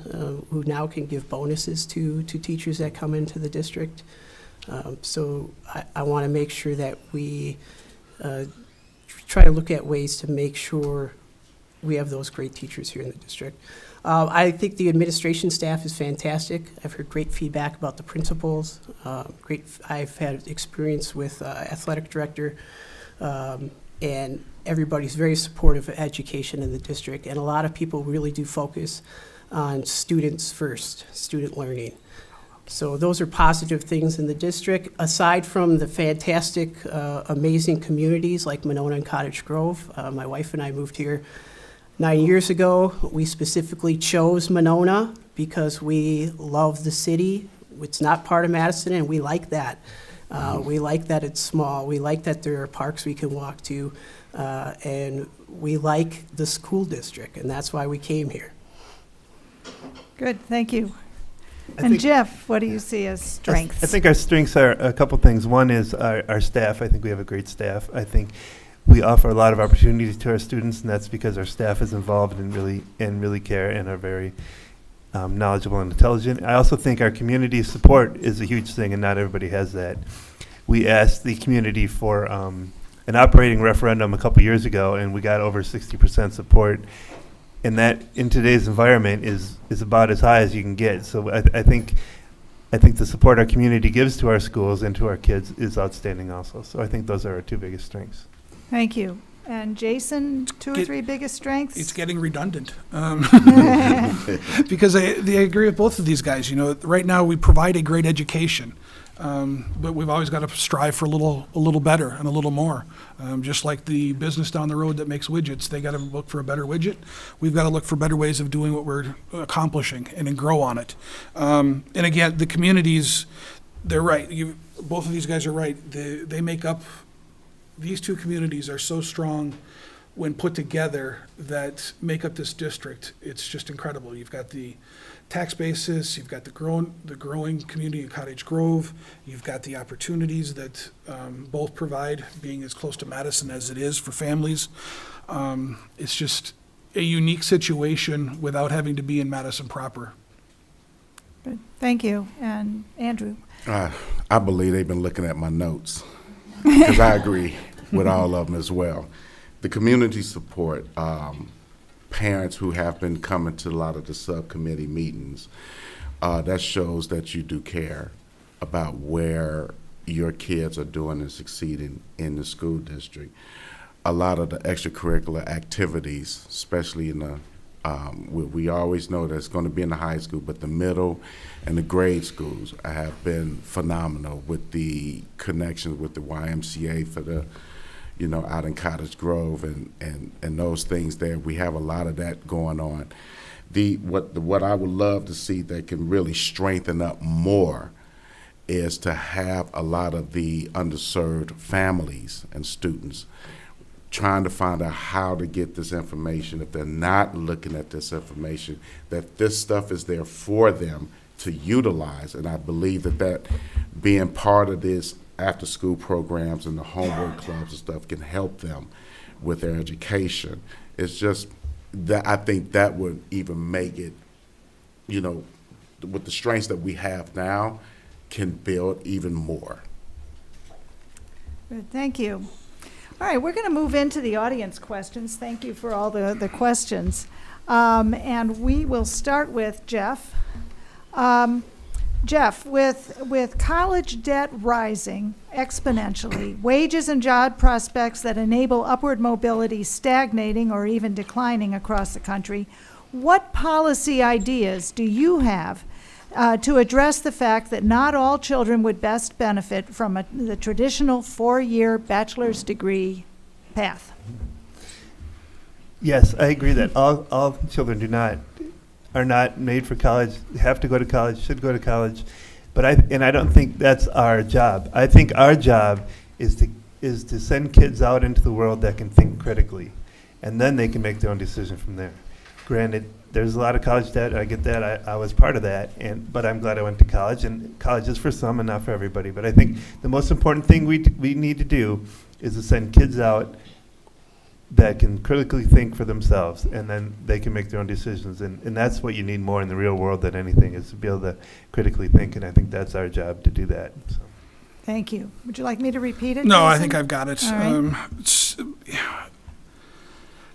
who now can give bonuses to teachers that come into the district. So I want to make sure that we try to look at ways to make sure we have those great teachers here in the district. I think the administration staff is fantastic. I've heard great feedback about the principals. I've had experience with athletic director, and everybody's very supportive of education in the district. And a lot of people really do focus on students first, student learning. So those are positive things in the district. Aside from the fantastic, amazing communities like Monona and Cottage Grove, my wife and I moved here 9 years ago. We specifically chose Monona because we love the city. It's not part of Madison, and we like that. We like that it's small. We like that there are parks we can walk to, and we like the school district, and that's why we came here. Good, thank you. I And think- Jeff, what do you see as strengths? I think our strengths are a couple things. One is our staff. I think we have a great staff. I think we offer a lot of opportunities to our students, and that's because our staff is involved and really care and are very knowledgeable and intelligent. I also think our community support is a huge thing, and not everybody has that. We asked the community for an operating referendum a couple years ago, and we got over 60% support. And that, in today's environment, is about as high as you can get. So I think the support our community gives to our schools and to our kids is outstanding also. So I think those are our 2 biggest strengths. Thank you. And Jason, 2 or Get- 3 biggest strengths? It's getting redundant. Because I agree with both of these guys. Right now we provide a great education, but we've always got to strive for a little better and a little more. Just like the business down the road that makes widgets, they got to look for a better widget. We've got to look for better ways of doing what we're accomplishing and then grow on it. And again, the communities, they're right. Both of these guys are right. They make up. These 2 communities are so strong when put together, that make up this district. It's just incredible. You've got the tax basis, you've got the growing community of Cottage Grove, you've got the opportunities that both provide, being as close to Madison as it is for families. It's just a unique situation without having to be in Madison proper. Good. Thank you. And Andrew? I believe they've been looking at my notes, because I agree with all of them as well. The community support, parents who have been coming to a lot of the subcommittee meetings, that shows that you do care about where your kids are doing and succeeding in the school district. A lot of the extracurricular activities, especially in the, we always know that it's going to be in the high school, but the middle and the grade schools have been phenomenal with the connections with the YMCA for the, out in Cottage Grove and those things there. We have a lot of that going on. What I would love to see that can really strengthen up more is to have a lot of the underserved families and students trying to find out how to get this information. If they're not looking at this information, that this stuff is there for them to utilize. And I believe that being part of this after-school programs and the homework clubs and stuff can help them with their education. It's just that I think that would even make it, with the strengths that we have now, can build even more. Good. Thank you. All right, we're going to move into the audience questions. Thank you for all the questions. And we will start with Jeff. Jeff, with college debt rising exponentially, wages and job prospects that enable upward mobility stagnating or even declining across the country, what policy ideas do you have to address the fact that not all children would best benefit from the traditional 4-year bachelor's degree path? Yes, I agree that all children are not made for college, have to go to college, should go to college. But I don't think that's our job. I think our job is to send kids out into the world that can think critically, and then they can make their own decision from there. Granted, there's a lot of college debt. I get that. I was part of that, but I'm glad I went to college. And college is for some and not for everybody. But I think the most important thing we need to do is to send kids out that can critically think for themselves, and then they can make their own decisions. And that's what you need more in the real world than anything, is to be able to critically think. And I think that's our job to do that. So. Thank you. Would you like me to repeat it? No, Jason? I think I've got it. All right.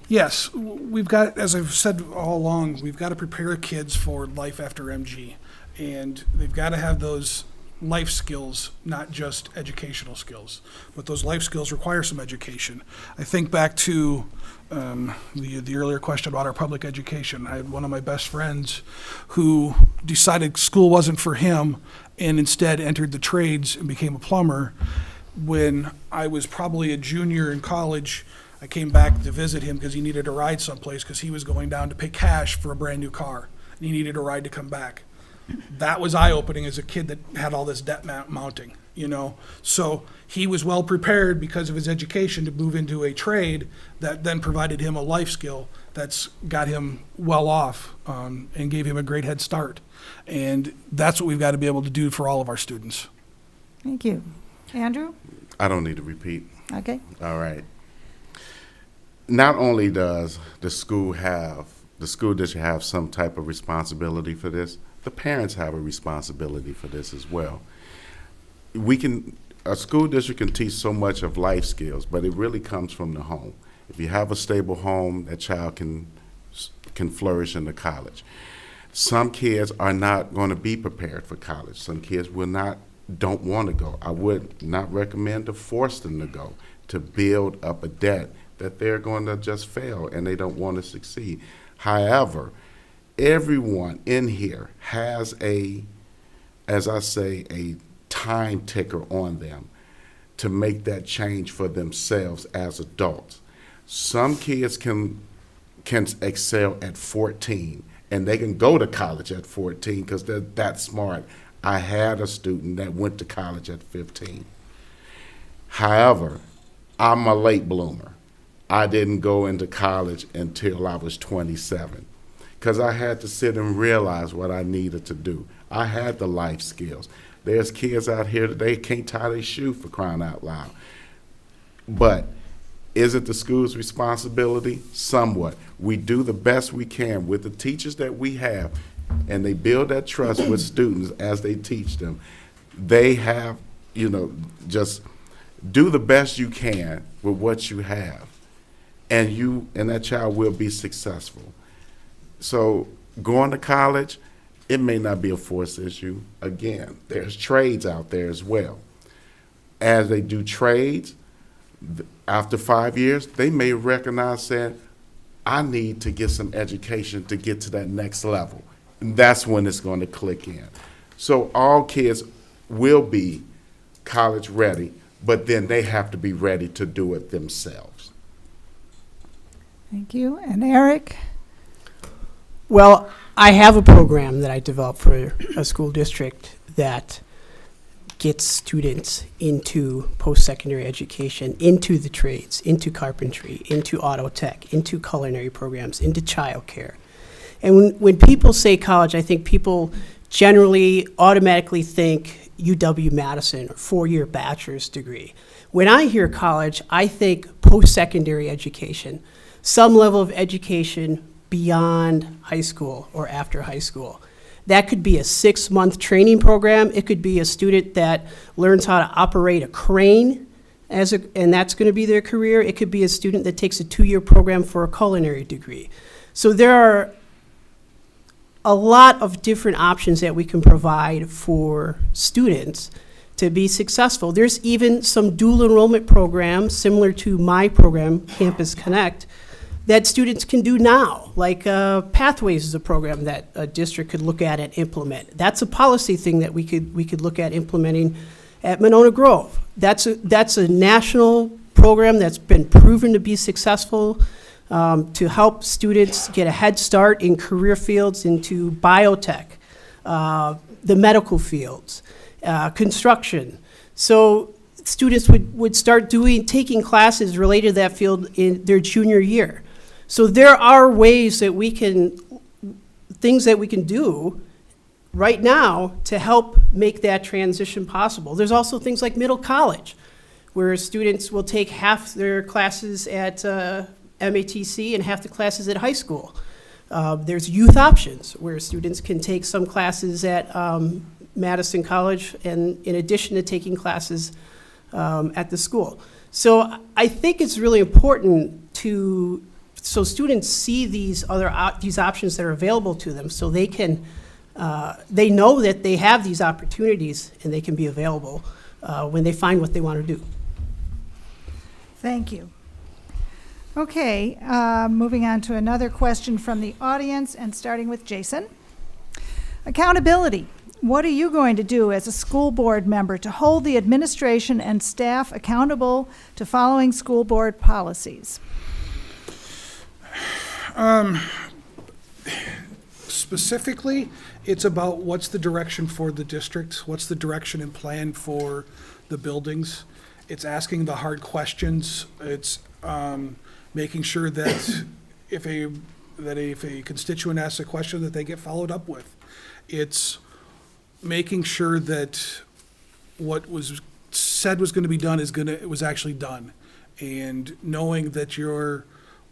Yes, we've got, as I've said all along, we've got to prepare kids for life after MG. And they've got to have those life skills, not just educational skills. But those life skills require some education. I think back to the earlier question about our public education. I had one of my best friends who decided school wasn't for him and instead entered the trades and became a plumber. When I was probably a junior in college, I came back to visit him because he needed a ride someplace because he was going down to pay cash for a brand new car. And he needed a ride to come back. That was eye-opening as a kid that had all this debt mounting, So he was well prepared because of his education to move into a trade that then provided him a life skill that's got him well off and gave him a great head start. And that's what we've got to be able to do for all of our students. Thank you. Andrew? I don't need to repeat. Okay. All right. Not only does the school district have some type of responsibility for this, the parents have a responsibility for this as well. A school district can teach so much of life skills, but it really comes from the home. If you have a stable home, that child can flourish in the college. Some kids are not going to be prepared for college. Some kids don't want to go. I would not recommend to force them to go, to build up a debt that they're going to just fail and they don't want to succeed. However, everyone in here has a time ticker on them to make that change for themselves as adults. Some kids can excel at 14 and they can go to college at 14 because they're that smart. I had a student that went to college at 15. However, I'm a late bloomer. I didn't go into college until I was 27 because I had to sit and realize what I needed to do. I had the life skills. There's kids out here today can't tie their shoe for crying out loud. But is it the school's responsibility? Somewhat. We do the best we can with the teachers that we have, and they build that trust with students as they teach them. They have, just do the best you can with what you have, and that child will be successful. So going to college, it may not be a force issue. Again, there's trades out there as well. As they do trades, after 5 years, they may recognize saying, I need to get some education to get to that next level. And that's when it's going to click in. So all kids will be college ready, but then they have to be ready to do it themselves. Thank you. And Eric? Well, I have a program that I developed for a school district that gets students into post-secondary education, into the trades, into carpentry, into auto tech, into culinary programs, into childcare. And when people say college, I think people generally automatically think UW-Madison or four-year bachelor's degree. When I hear college, I think post-secondary education, some level of education beyond high school or after high school. That could be a 6-month training program. It could be a student that learns how to operate a crane, and that's going to be their career. It could be a student that takes a 2-year program for a culinary degree. So there are a lot of different options that we can provide for students to be successful. There's even some dual enrollment programs similar to my program, Campus Connect, that students can do now. Like Pathways is a program that a district could look at and implement. That's a policy thing that we could look at implementing at Monona Grove. That's a national program that's been proven to be successful to help students get a head start in career fields into biotech, the medical fields, construction. So students would start taking classes related to that field in their junior year. So there are ways that things that we can do right now to help make that transition possible. There's also things like middle college, where students will take half their classes at MATC and half the classes at high school. There's youth options, where students can take some classes at Madison College, and in addition to taking classes at the school. So I think it's really important so students see these options that are available to them, so they know that they have these opportunities and they can be available when they find what they want to do. Thank you. Okay, moving on to another question from the audience, and starting with Jason. Accountability. What are you going to do as a school board member to hold the administration and staff accountable to following school board policies? Specifically, it's about what's the direction for the district, what's the direction and plan for the buildings. It's asking the hard questions. It's making sure that if a constituent asks a question, that they get followed up with. It's making sure that what was said was going to be done it was actually done, and knowing that you're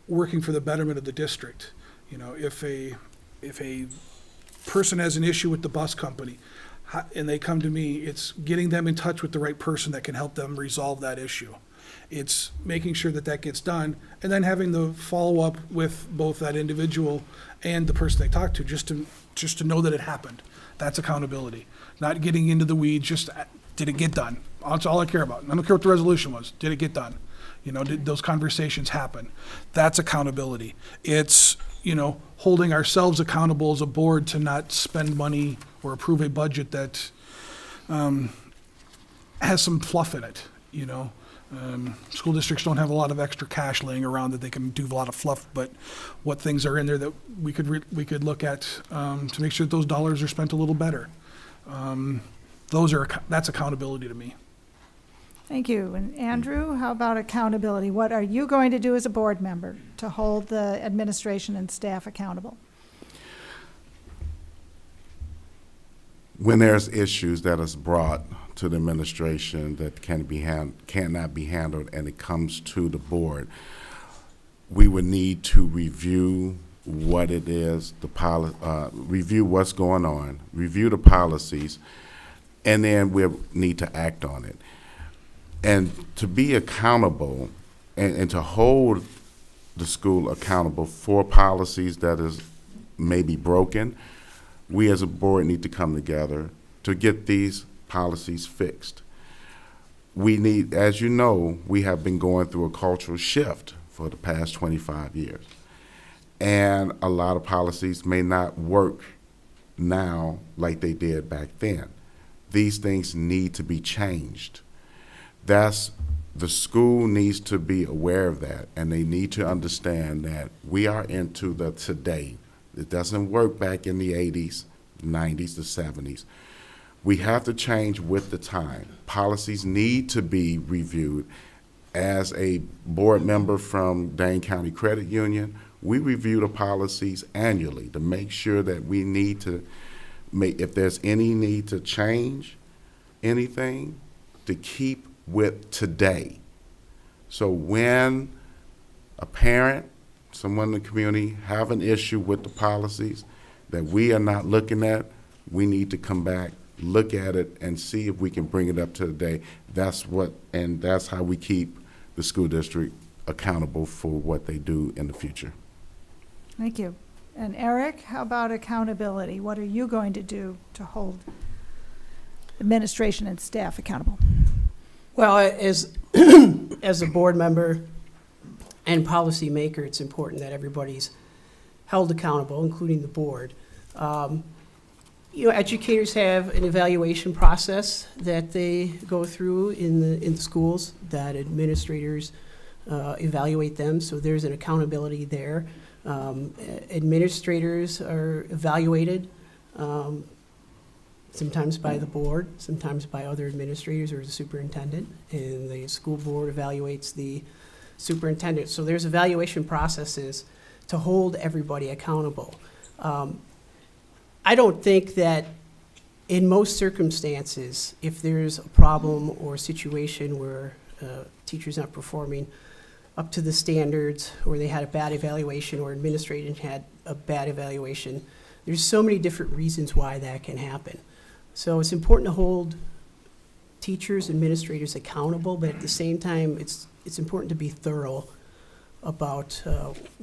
working for the betterment of the district. If a person has an issue with the bus company and they come to me, it's getting them in touch with the right person that can help them resolve that issue. It's making sure that gets done, and then having the follow-up with both that individual and the person they talk to, just to know that it happened. That's accountability. Not getting into the weeds, just did it get done? That's all I care about. I don't care what the resolution was. Did it get done? Did those conversations happen? That's accountability. It's, holding ourselves accountable as a board to not spend money or approve a budget that has some fluff in it, School districts don't have a lot of extra cash laying around that they can do a lot of fluff, but what things are in there that we could look at to make sure that those dollars are spent a little better. That's accountability to me. Thank you. And Andrew, how about accountability? What are you going to do as a board member to hold the administration and staff accountable? When there's issues that is brought to the administration that cannot be handled and it comes to the board, we would need to review what it is, review what's going on, review the policies, and then we need to act on it. And to be accountable and to hold the school accountable for policies that is maybe broken, we as a board need to come together to get these policies fixed. We need, as you know, we have been going through a cultural shift for the past 25 years. And a lot of policies may not work now like they did back then. These things need to be changed. The school needs to be aware of that, and they need to understand that we are into the today. It doesn't work back in the 80s, 90s, the 70s. We have to change with the time. Policies need to be reviewed. As a board member from Dane County Credit Union, we review the policies annually to make sure that we need to if there's any need to change anything, to keep with today. So when a parent, someone in the community have an issue with the policies that we are not looking at, we need to come back, look at it, and see if we can bring it up to today. That's how we keep the school district accountable for what they do in the future. Thank you. And Eric, how about accountability? What are you going to do to hold administration and staff accountable? Well, as a board member and policymaker, it's important that everybody's held accountable, including the board. Educators have an evaluation process that they go through in the schools, that administrators evaluate them, so there's an accountability there. Administrators are evaluated, sometimes by the board, sometimes by other administrators or the superintendent, and the school board evaluates the superintendent. So there's evaluation processes to hold everybody accountable. I don't think that in most circumstances, if there's a problem or a situation where teachers not performing up to the standards, or they had a bad evaluation, or administration had a bad evaluation, there's so many different reasons why that can happen. So it's important to hold teachers, administrators accountable, but at the same time, it's important to be thorough about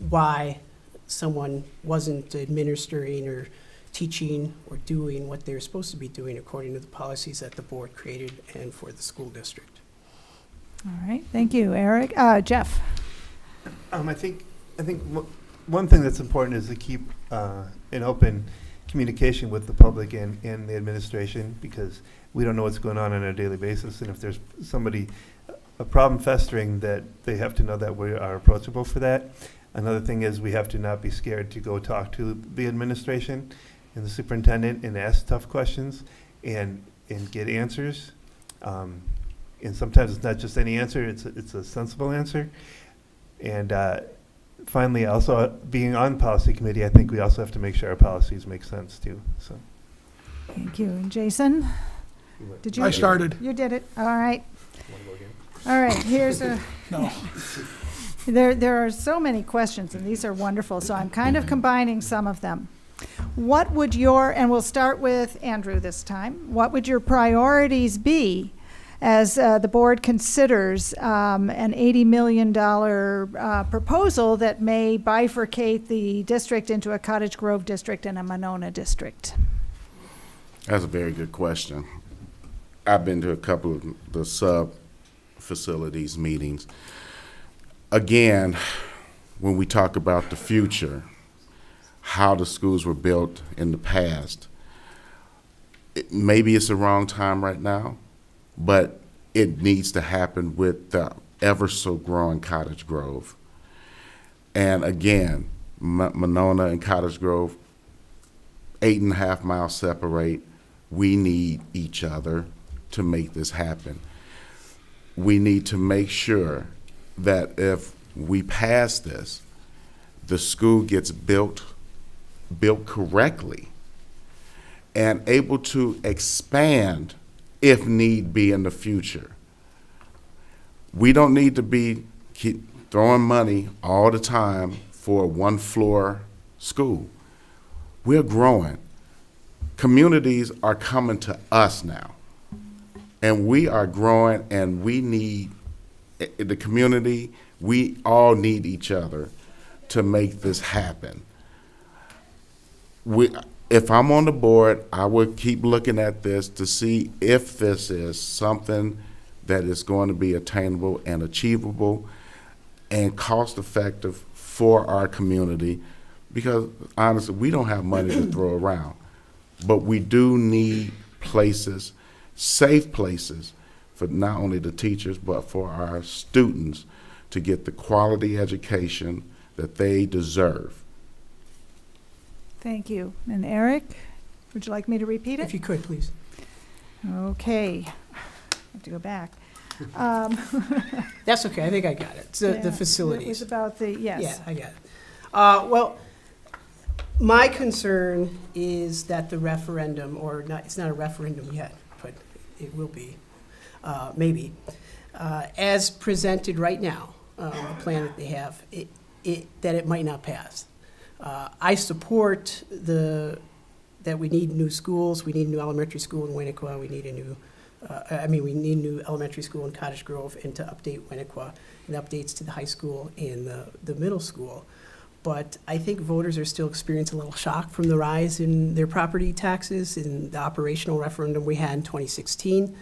why someone wasn't administering or teaching or doing what they're supposed to be doing according to the policies that the board created and for the school district. All right, thank you, Eric. Jeff. I think one thing that's important is to keep an open communication with the public and the administration, because we don't know what's going on a daily basis, and if there's a problem festering, that they have to know that we are approachable for that. Another thing is we have to not be scared to go talk to the administration and the superintendent and ask tough questions and get answers. And sometimes it's not just any answer, it's a sensible answer. And finally, also being on policy committee, I think we also have to make sure our policies make sense too. So, Thank you. And Jason, did you? I started. You did it. All right. All right. Here's a. No. There are so many questions, and these are wonderful. So I'm kind of combining some of them. What would and we'll start with Andrew this time. What would your priorities be as the board considers an $80 million proposal that may bifurcate the district into a Cottage Grove district and a Monona district? That's a very good question. I've been to a couple of the sub-facilities meetings. Again, when we talk about the future, how the schools were built in the past, maybe it's the wrong time right now, but it needs to happen with the ever so growing Cottage Grove. And again, Monona and Cottage Grove, 8.5 miles separate. We need each other to make this happen. we need to make sure that if we pass this, the school gets built correctly and able to expand if need be in the future. We don't need to keep throwing money all the time for a one-floor school. We're growing. Communities are coming to us now. And we are growing, and we need the community. We all need each other to make this happen. If I'm on the board, I would keep looking at this to see if this is something that is going to be attainable and achievable and cost-effective for our community, because honestly, we don't have money to throw around. But we do need places, safe places, for not only the teachers, but for our students to get the quality education that they deserve. Thank you. And Eric, would you like me to repeat If it? you could, please. Okay. I have to go back. That's okay, I think I got it. It's Yeah, the It was facilities. about the, yes. Yeah, I got it. Well, my concern is that the referendum, or not, it's not a referendum yet, but it will be, maybe. As presented right now, the plan that they have, that it might not pass. I support that we need new schools. We need a new elementary school in Winnequa. We need a new, we need a new elementary school in Cottage Grove, and to update Winnequa, and updates to the high school and the middle school. But I think voters are still experiencing a little shock from the rise in their property taxes in the operational referendum we had in 2016.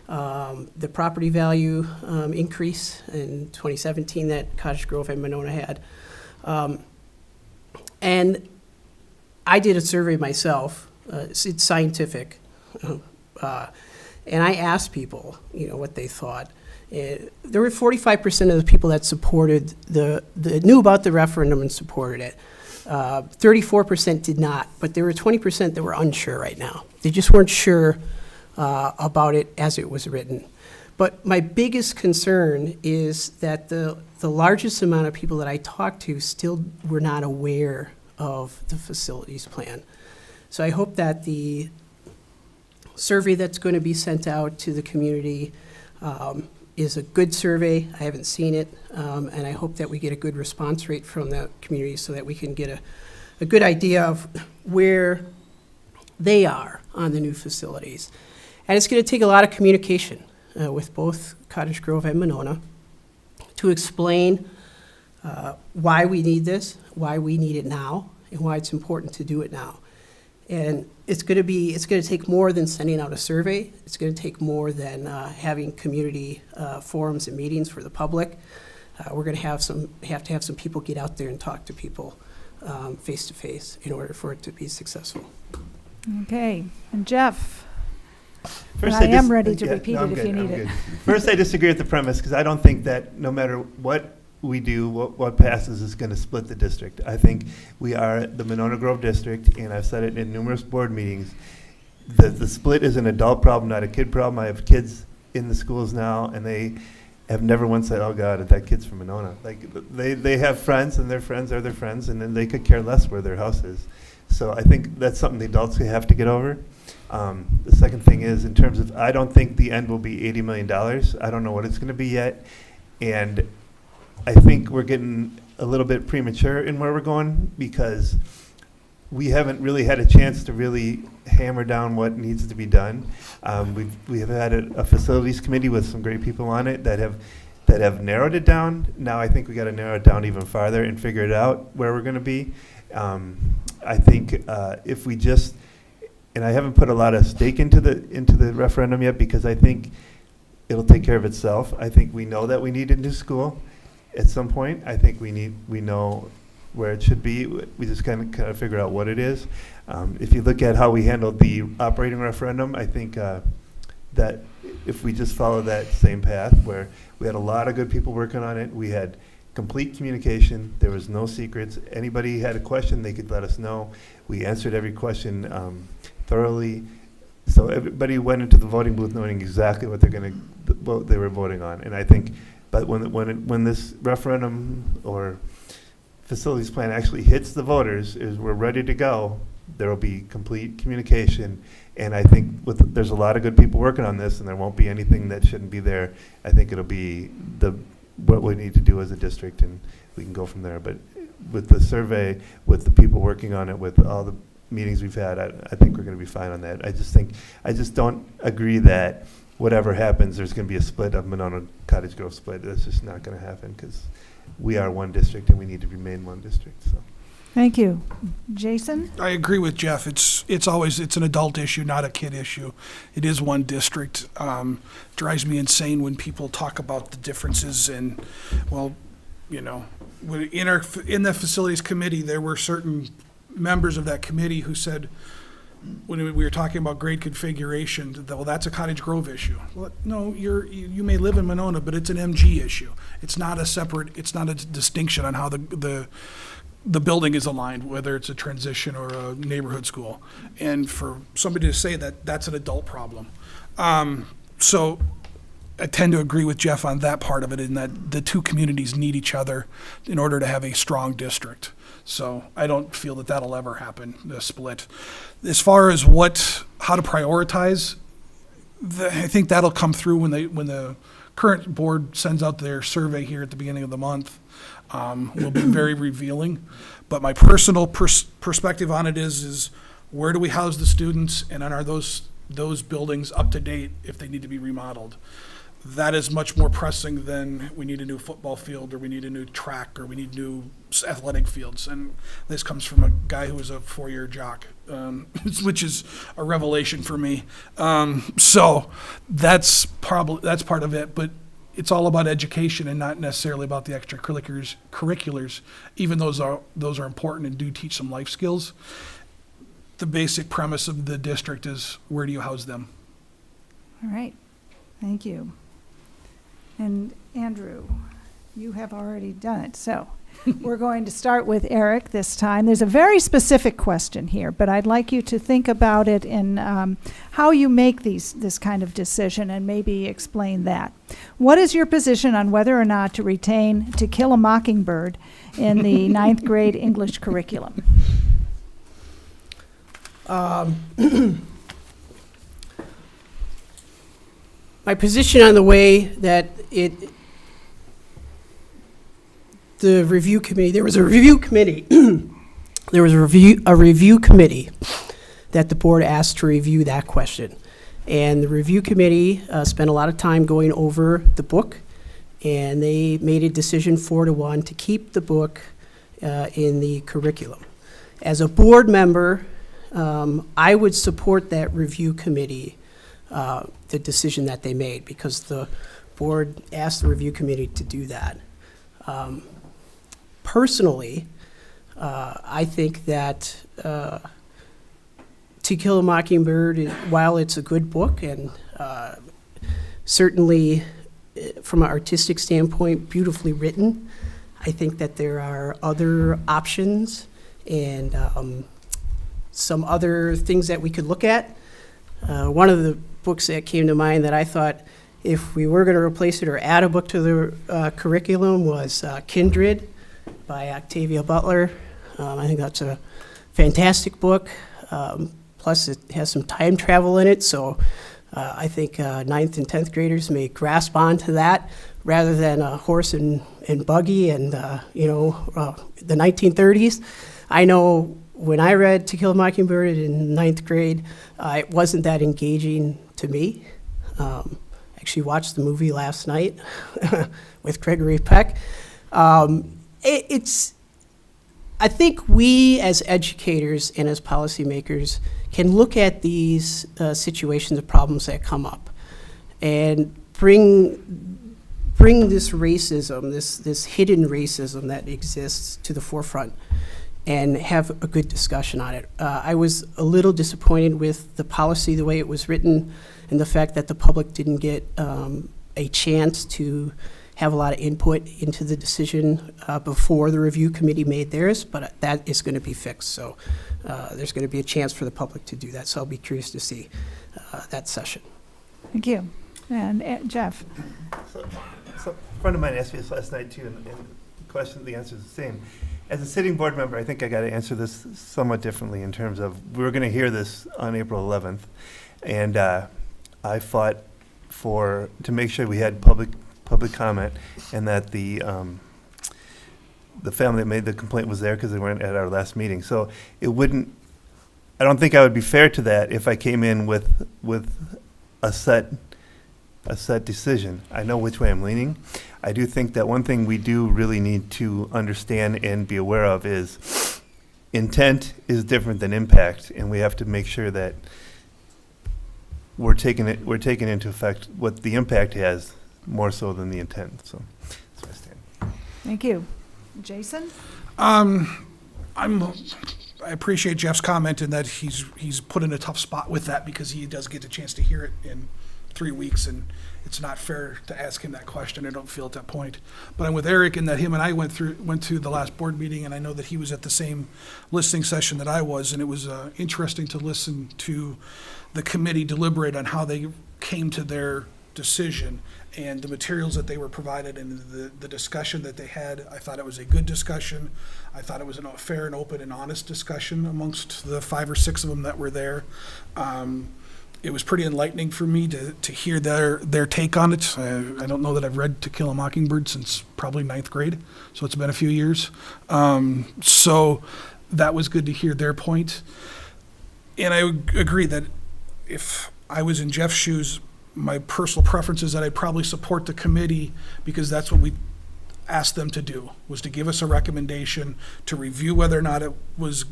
The property value increase in 2017 that Cottage Grove and Monona had. And I did a survey myself, it's scientific, and I asked people, what they thought. There were 45% of the people that supported knew about the referendum and supported it. 34% did not, but there were 20% that were unsure right now. They just weren't sure about it as it was written. But my biggest concern is that the largest amount of people that I talked to still were not aware of the facilities plan. So I hope that the survey that's going to be sent out to the community is a good survey. I haven't seen it, and I hope that we get a good response rate from the community so that we can get a good idea of where they are on the new facilities. And it's going to take a lot of communication with both Cottage Grove and Monona to explain why we need this, why we need it now, and why it's important to do it now. And it's going to take more than sending out a survey. It's going to take more than having community forums and meetings for the public. We're going to have to have some people get out there and talk to people face to face in order for it to be successful. Okay. And Jeff? First, I am dis- ready to yeah, repeat no, I'm it if good, you I'm need it. good. First, I disagree with the premise, because I don't think that no matter what we do, what passes is going to split the district. I think we are the Monona Grove district, and I've said it in numerous board meetings. The split is an adult problem, not a kid problem. I have kids in the schools now, and they have never once said, "Oh God, that kid's from Monona." Like they have friends, and their friends are their friends, and then they could care less where their house is. So I think that's something the adults have to get over. The second thing is, in terms of, I don't think the end will be $80 million. I don't know what it's going to be yet, and I think we're getting a little bit premature in where we're going, because we haven't really had a chance to really hammer down what needs to be done. We have had a facilities committee with some great people on it that have narrowed it down. Now I think we got to narrow it down even farther and figure it out where we're going to be. I think if we just, and I haven't put a lot of stake into the referendum yet, because I think it'll take care of itself. I think we know that we need a new school at some point. I think we know where it should be. We just kind of figure out what it is. If you look at how we handled the operating referendum, I think that if we just follow that same path, where we had a lot of good people working on it, we had complete communication, there was no secrets. Anybody had a question, they could let us know. We answered every question thoroughly. So everybody went into the voting booth knowing exactly what they're going to, what they were voting on. And I think, but when this referendum or facilities plan actually hits the voters, is we're ready to go, there will be complete communication. And I think there's a lot of good people working on this, and there won't be anything that shouldn't be there. I think it'll be what we need to do as a district, and we can go from there. But with the survey, with the people working on it, with all the meetings we've had, I think we're going to be fine on that. I just don't agree that whatever happens, there's going to be a split of Monona Cottage Grove split. That's just not going to happen, because we are one district and we need to remain one district. So. Thank you. Jason? I agree with Jeff. It's an adult issue, not a kid issue. It is one district. Drives me insane when people talk about the differences and, well, in the facilities committee, there were certain members of that committee who said, when we were talking about grade configuration, well, that's a Cottage Grove issue. Well, no, you may live in Monona, but it's an MG issue. It's not a distinction on how the building is aligned, whether it's a transition or a neighborhood school. And for somebody to say that, that's an adult problem. So I tend to agree with Jeff on that part of it, in that the two communities need each other in order to have a strong district. So I don't feel that that'll ever happen, the split. As far as how to prioritize, I think that'll come through when the current board sends out their survey here at the beginning of the month. Will be very revealing. But my personal perspective on it is where do we house the students, and are those buildings up to date if they need to be remodeled? That is much more pressing than we need a new football field, or we need a new track, or we need new athletic fields. And this comes from a guy who was a 4-year jock, which is a revelation for me. So that's part of it. But it's all about education and not necessarily about the extracurriculars, even those are important and do teach some life skills. The basic premise of the district is, where do you house them? All right. Thank you. And Andrew, you have already done it. So we're going to start with Eric this time. There's a very specific question here, but I'd like you to think about it in how you make this kind of decision, and maybe explain that. What is your position on whether or not to retain To Kill a Mockingbird in the 9th grade English curriculum? My position on the way that the review committee, there was a review committee that the board asked to review that question. And the review committee spent a lot of time going over the book, and they made a decision 4-1 to keep the book in the curriculum. As a board member, I would support that review committee, the decision that they made, because the board asked the review committee to do that. Personally, I think that To Kill a Mockingbird, while it's a good book and certainly from an artistic standpoint, beautifully written, I think that there are other options and some other things that we could look at. One of the books that came to mind that I thought, if we were going to replace it or add a book to the curriculum, was Kindred by Octavia Butler. I think that's a fantastic book. Plus, it has some time travel in it, so I think 9th and 10th graders may grasp onto that rather than a horse and buggy and, the 1930s. I know when I read To Kill a Mockingbird in 9th grade, it wasn't that engaging to me. Actually watched the movie last night with Gregory Peck. I think we as educators and as policymakers can look at these situations of problems that come up and bring this racism, this hidden racism that exists to the forefront, and have a good discussion on it. I was a little disappointed with the policy, the way it was written, and the fact that the public didn't get a chance to have a lot of input into the decision before the review committee made theirs, but that is going to be fixed. So there's going to be a chance for the public to do that. So I'll be curious to see that session. Thank you. And Jeff? So a friend of mine asked me this last night too, and the answer is the same. As a sitting board member, I think I got to answer this somewhat differently in terms of, we were going to hear this on April 11th, and I fought to make sure we had public comment, and that the family that made the complaint was there because they weren't at our last meeting. So it wouldn't, I don't think I would be fair to that if I came in with a set decision. I know which way I'm leaning. I do think that one thing we do really need to understand and be aware of is intent is different than impact, and we have to make sure that we're taking into effect what the impact has more so than the intent. So that's where I stand. Thank you. Jason? I appreciate Jeff's comment in that he's put in a tough spot with that because he does get a chance to hear it in 3 weeks, and it's not fair to ask him that question. I don't feel at that point. But I'm with Eric in that him and I went to the last board meeting, and I know that he was at the same listening session that I was, and it was interesting to listen to the committee deliberate on how they came to their decision and the materials that they were provided and the discussion that they had. I thought it was a good discussion. I thought it was a fair and open and honest discussion amongst the 5 or 6 of them that were there. It was pretty enlightening for me to hear their take on it. I don't know that I've read To Kill a Mockingbird since probably 9th grade, so it's been a few years. So that was good to hear their point. And I agree that if I was in Jeff's shoes, my personal preference is that I'd probably support the committee because that's what we asked them to do, was to give us a recommendation, to review whether or not it was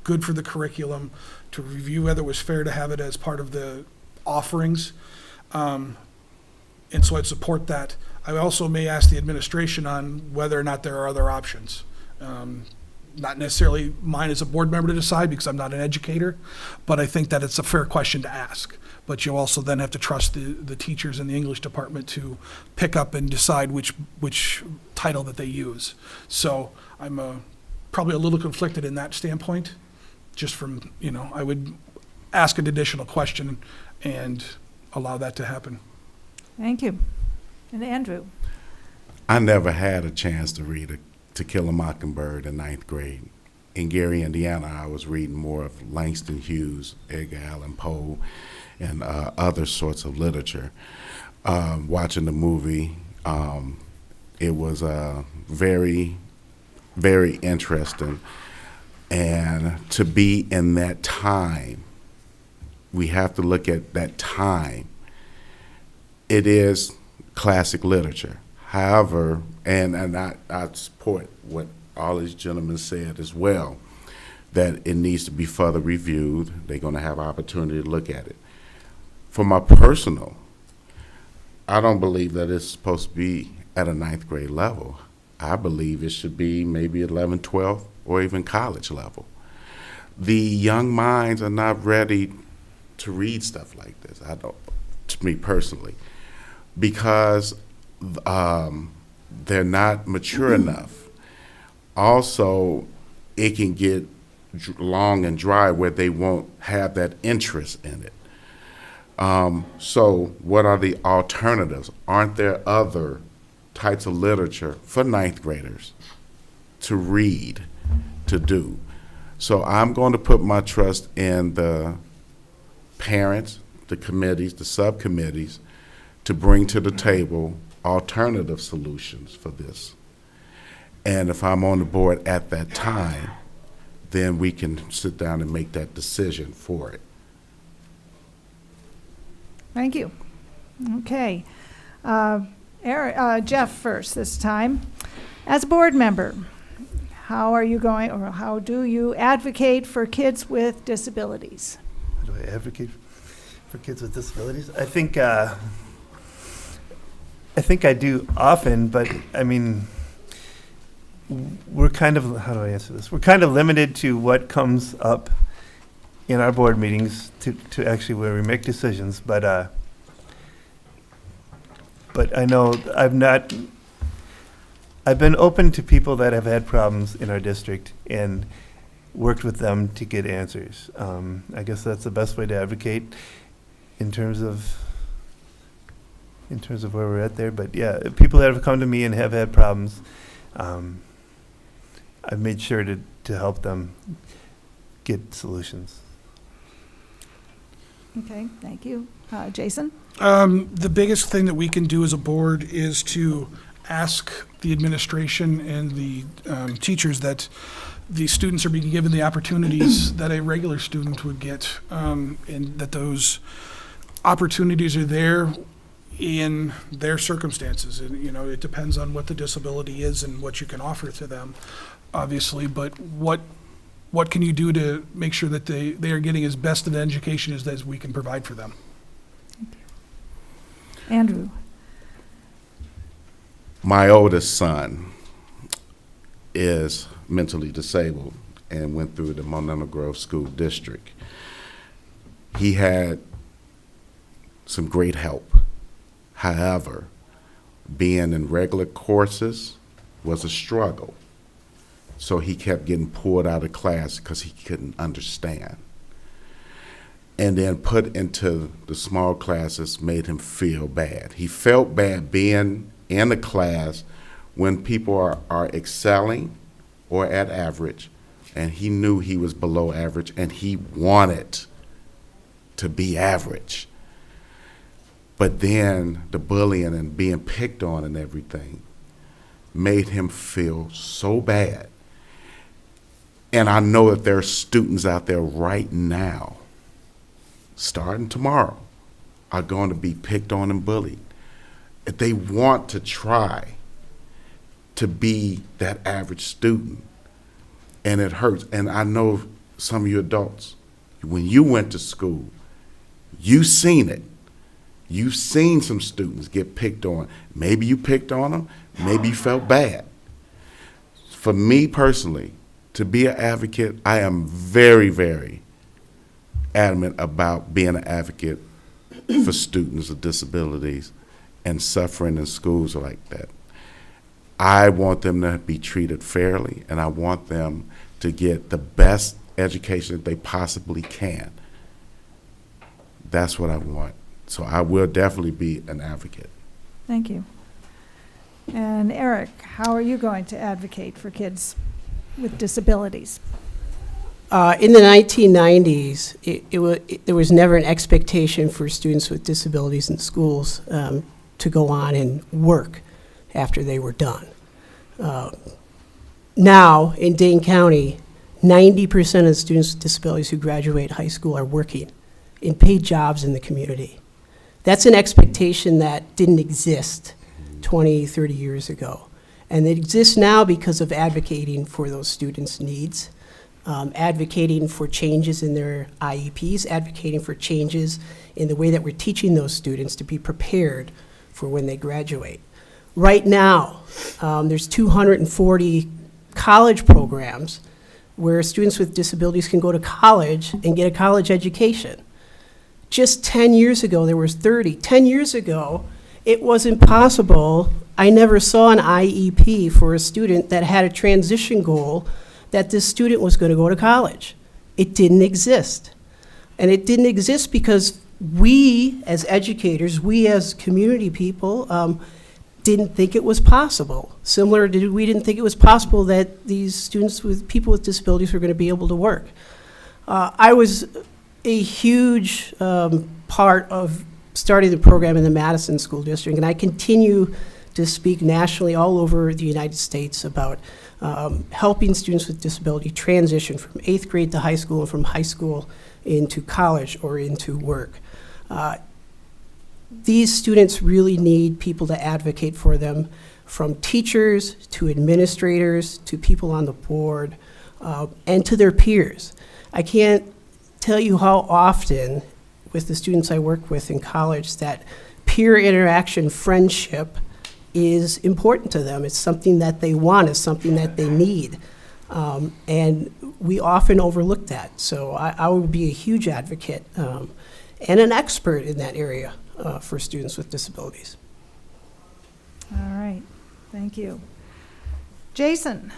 good for the curriculum, to review whether it was fair to have it as part of the offerings. And so I'd support that. I also may ask the administration on whether or not there are other options. Not necessarily mine as a board member to decide because I'm not an educator, but I think that it's a fair question to ask. But you also then have to trust the teachers in the English department to pick up and decide which title that they use. So I'm probably a little conflicted in that standpoint, just from, I would ask an additional question and allow that to happen. Thank you. And Andrew? I never had a chance to read To Kill a Mockingbird in 9th grade. In Gary, Indiana, I was reading more of Langston Hughes, Edgar Allan Poe, and other sorts of literature. Watching the movie, it was very, very interesting. And to be in that time, we have to look at that time. It is classic literature. However, and I support what all these gentlemen said as well, that it needs to be further reviewed. They're going to have opportunity to look at it. For my personal, I don't believe that it's supposed to be at a 9th grade level. I believe it should be maybe 11th, 12th, or even college level. The young minds are not ready to read stuff like this, to me personally, because they're not mature enough. Also, it can get long and dry where they won't have that interest in it. So what are the alternatives? Aren't there other types of literature for 9th graders to read, to do? So I'm going to put my trust in the parents, the committees, the subcommittees, to bring to the table alternative solutions for this. And if I'm on the board at that time, then we can sit down and make that decision for it. Thank you. Okay. Jeff first this time. As a board member, how are you going, or how do you advocate for kids with disabilities? How do I advocate for kids with disabilities? I think I do often, but I mean, we're kind of, how do I answer this? We're kind of limited to what comes up in our board meetings to actually where we make decisions, but I know I've been open to people that have had problems in our district and worked with them to get answers. I guess that's the best way to advocate in terms of in terms of where we're at there. But yeah, people that have come to me and have had problems, I've made sure to help them get solutions. Okay, thank you. Jason? The biggest thing that we can do as a board is to ask the administration and the teachers that the students are being given the opportunities that a regular student would get, and that those opportunities are there in their circumstances. And, you know, it depends on what the disability is and what you can offer to them, obviously, but what can you do to make sure that they are getting as best an education as we can provide for them? Andrew? My oldest son is mentally disabled and went through the Monona Grove School District. He had some great help. However, being in regular courses was a struggle. So he kept getting pulled out of class because he couldn't understand. And then put into the small classes made him feel bad. He felt bad being in a class when people are excelling or at average, and he knew he was below average, and he wanted to be average. But then the bullying and being picked on and everything made him feel so bad. And I know that there are students out there right now, starting tomorrow, are going to be picked on and bullied. If they want to try to be that average student, and it hurts. And I know some of you adults, when you went to school, you seen it. You've seen some students get picked on. Maybe you picked on them, maybe you felt bad. For me personally, to be an advocate, I am very, very adamant about being an advocate for students with disabilities and suffering in schools like that. I want them to be treated fairly, and I want them to get the best education that they possibly can. That's what I want. So I will definitely be an advocate. Thank you. And Eric, how are you going to advocate for kids with disabilities? In the 1990s, there was never an expectation for students with disabilities in schools to go on and work after they were done. Now, in Dane County, 90% of students with disabilities who graduate high school are working in paid jobs in the community. That's an expectation that didn't exist 20, 30 years ago. And it exists now because of advocating for those students' needs, advocating for changes in their IEPs, advocating for changes in the way that we're teaching those students to be prepared for when they graduate. Right now, there's 240 college programs where students with disabilities can go to college and get a college education. Just 10 years ago, there was 30. 10 years ago, it wasn't possible. I never saw an IEP for a student that had a transition goal that this student was going to go to college. It didn't exist. And it didn't exist because we, as educators, we as community people, didn't think it was possible. Similar to, we didn't think it was possible that these students with people with disabilities were going to be able to work. I was a huge part of starting the program in the Madison School District, and I continue to speak nationally all over the United States about helping students with disability transition from 8th grade to high school and from high school into college or into work. These students really need people to advocate for them, from teachers to administrators to people on the board and to their peers. I can't tell you how often with the students I work with in college that peer interaction, friendship is important to them. It's something that they want, it's something that they need. And we often overlook that. So I would be a huge advocate and an expert in that area for students with disabilities. All right, thank you. Jason,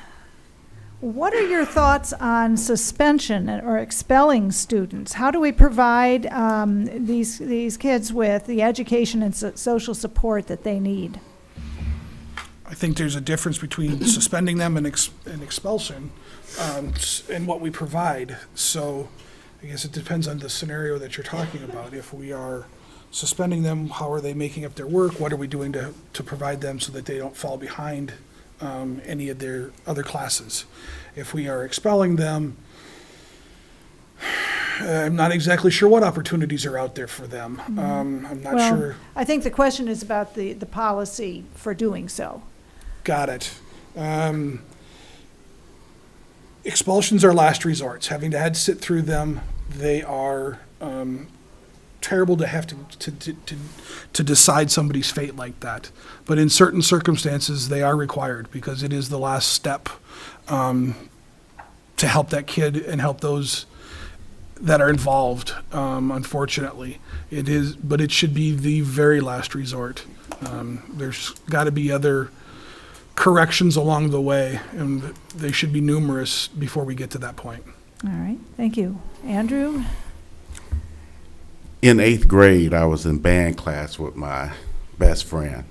What are your thoughts on suspension or expelling students? How do we provide these kids with the education and social support that they need? I think there's a difference between suspending them and expulsion and what we provide. So I guess it depends on the scenario that you're talking about. If we are suspending them, how are they making up their work? What are we doing to provide them so that they don't fall behind any of their other classes? If we are expelling them, I'm not exactly sure what opportunities are out there for them. I'm not Well, sure. I think the question is about the policy for doing so. Got it. Expulsions are last resorts. Having had to sit through them, they are terrible to have to decide somebody's fate like that. But in certain circumstances, they are required because it is the last step to help that kid and help those that are involved. Unfortunately, it is, but it should be the very last resort. There's got to be other corrections along the way, and they should be numerous before we get to that point. All right, thank you. Andrew? In 8th grade, I was in band class with my best friend,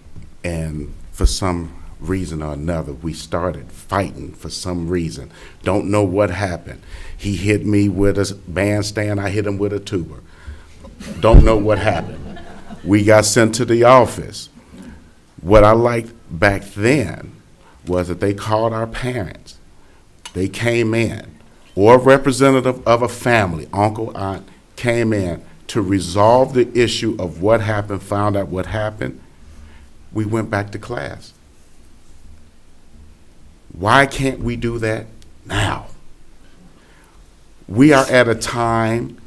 and for some reason or another, we started fighting for some reason. Don't know what happened. He hit me with a bandstand, I hit him with a tuba. Don't know what happened. We got sent to the office. What I liked back then was that they called our parents. They came in, or a representative of a family, uncle, aunt, came in to resolve the issue of what happened, found out what happened. We went back to class. Why can't we do that now? We are at a time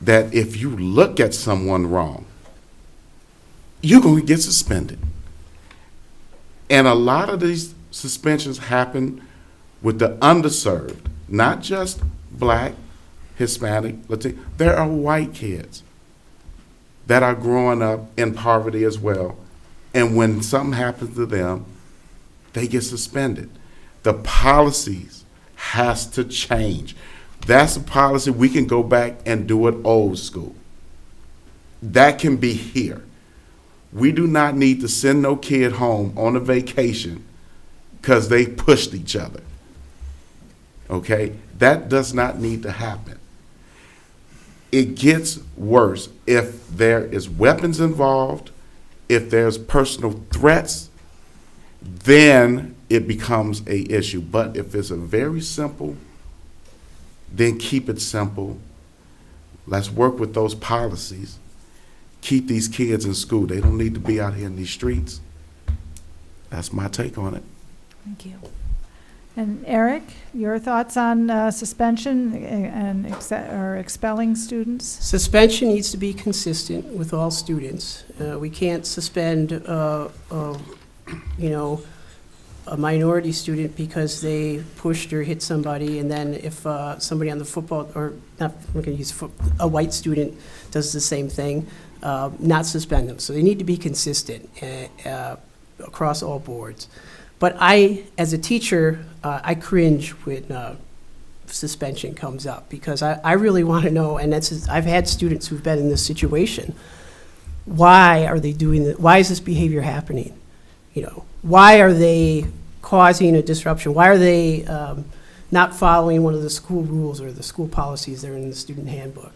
that if you look at someone wrong, you're going to get suspended. And a lot of these suspensions happen with the underserved, not just black, Hispanic, Latino. There are white kids that are growing up in poverty as well. And when something happens to them, they get suspended. The policies has to change. That's a policy we can go back and do it old school. That can be here. We do not need to send no kid home on a vacation because they pushed each other. Okay? That does not need to happen. It gets worse if there is weapons involved, if there's personal threats, then it becomes an issue. But if it's a very simple, then keep it simple. Let's work with those policies. Keep these kids in school. They don't need to be out here in these streets. That's my take on it. Thank you. And Eric, your thoughts on suspension and or expelling students? Suspension needs to be consistent with all students. We can't suspend, a minority student because they pushed or hit somebody, and then if somebody on the football, or not, we're going to use a white student does the same thing, not suspend them. So they need to be consistent across all boards. But I, as a teacher, I cringe when suspension comes up because I really want to know, and I've had students who've been in this situation. Why are they doing that? Why is this behavior happening? Why are they causing a disruption? Why are they not following one of the school rules or the school policies that are in the student handbook?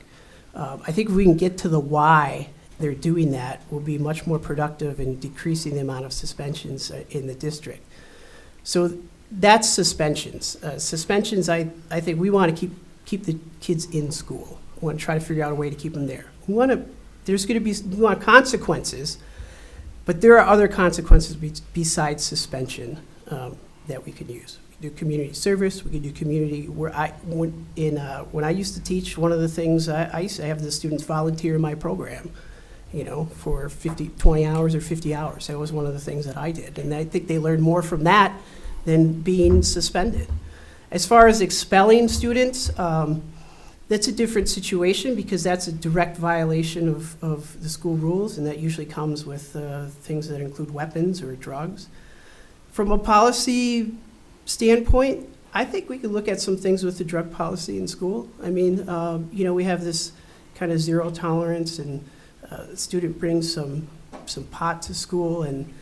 I think if we can get to the why they're doing that, we'll be much more productive in decreasing the amount of suspensions in the district. So that's suspensions. Suspensions, I think we want to keep the kids in school. We want to try to figure out a way to keep them there. We want consequences, but there are other consequences besides suspension that we could use. We could do community service. We could do community. When I used to teach, one of the things I used to have the students volunteer in my program, for 20 hours or 50 hours. That was one of the things that I did, and I think they learned more from that than being suspended. As far as expelling students, that's a different situation because that's a direct violation of the school rules, and that usually comes with things that include weapons or drugs. From a policy standpoint, I think we could look at some things with the drug policy in school. I mean, we have this kind of zero tolerance, and a student brings some pot to school, and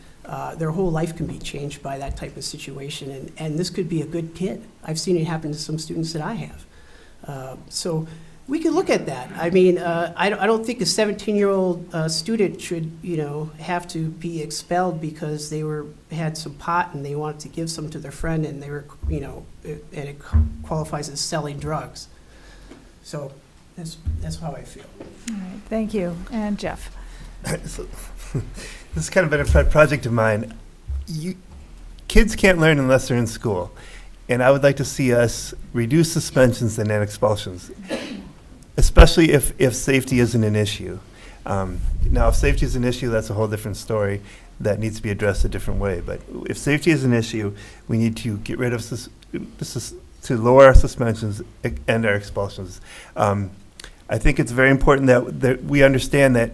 their whole life can be changed by that type of situation. And this could be a good kid. I've seen it happen to some students that I have. So we could look at that. I mean, I don't think a 17-year-old student should, have to be expelled because they had some pot and they wanted to give some to their friend, and they were, and it qualifies as selling drugs. So that's how I feel. All right, thank you. And Jeff? So, this has kind of been a pet project of mine. Kids can't learn unless they're in school. And I would like to see us reduce suspensions and then expulsions, especially if safety isn't an issue. Now, if safety is an issue, that's a whole different story that needs to be addressed a different way. But if safety is an issue, we need to get rid of to lower our suspensions and our expulsions. I think it's very important that we understand that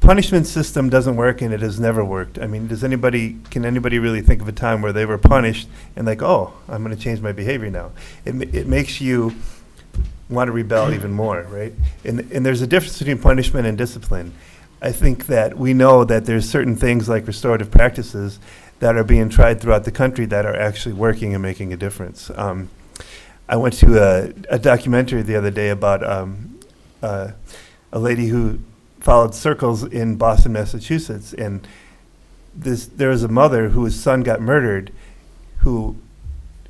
punishment system doesn't work, and it has never worked. I mean, can anybody really think of a time where they were punished and like, oh, I'm going to change my behavior now? It makes you want to rebel even more, right? And there's a difference between punishment and discipline. I think that we know that there's certain things like restorative practices that are being tried throughout the country that are actually working and making a difference. I went to a documentary the other day about a lady who followed circles in Boston, Massachusetts, and there was a mother whose son got murdered, who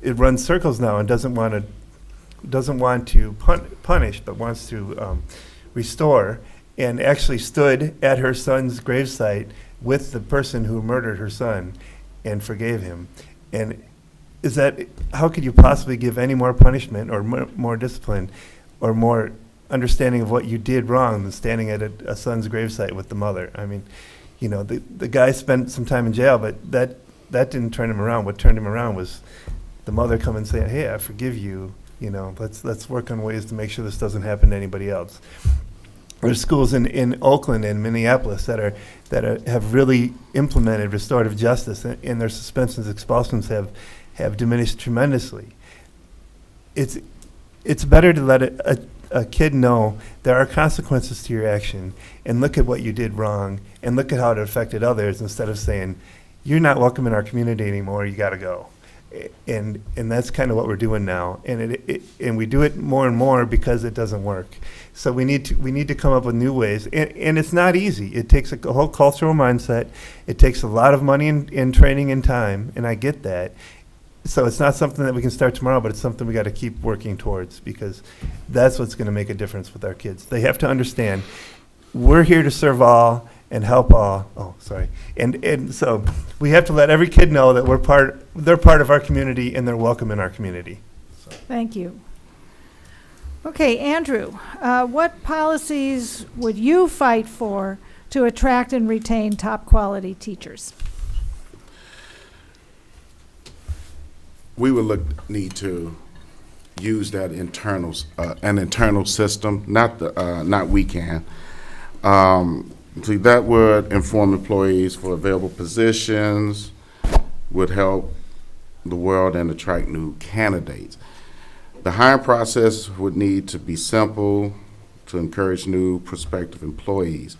it runs circles now and doesn't want to punish, but wants to restore, and actually stood at her son's gravesite with the person who murdered her son and forgave him. And how could you possibly give any more punishment or more discipline or more understanding of what you did wrong than standing at a son's gravesite with the mother? I mean, the guy spent some time in jail, but that didn't turn him around. What turned him around was the mother coming and saying, hey, I forgive you. Let's work on ways to make sure this doesn't happen to anybody else. There's schools in Oakland and Minneapolis that have really implemented restorative justice, and their suspensions, expulsions have diminished tremendously. It's better to let a kid know there are consequences to your action, and look at what you did wrong, and look at how it affected others, instead of saying, you're not welcome in our community anymore, you gotta go. And that's kind of what we're doing now, and we do it more and more because it doesn't work. So we need to come up with new ways, and it's not easy. It takes a whole cultural mindset. It takes a lot of money and training and time, and I get that. So it's not something that we can start tomorrow, but it's something we got to keep working towards, because that's what's going to make a difference with our kids. They have to understand we're here to serve all and help all. Oh, sorry. And so we have to let every kid know that they're part of our community and they're welcome in our community. Thank you. Okay, Andrew, what policies would you fight for to attract and retain top quality teachers? We would need to use that an internal system, not we can. So that would inform employees for available positions, would help the world and attract new candidates. The hiring process would need to be simple to encourage new prospective employees.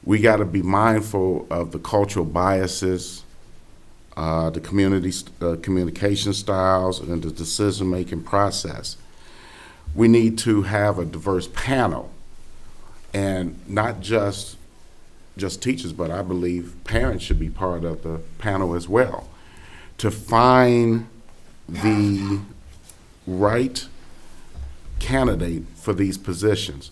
We got to be mindful of the cultural biases, the communication styles, and the decision-making process. We need to have a diverse panel, and not just teachers, but I believe parents should be part of the panel as well, to find the right candidate for these positions.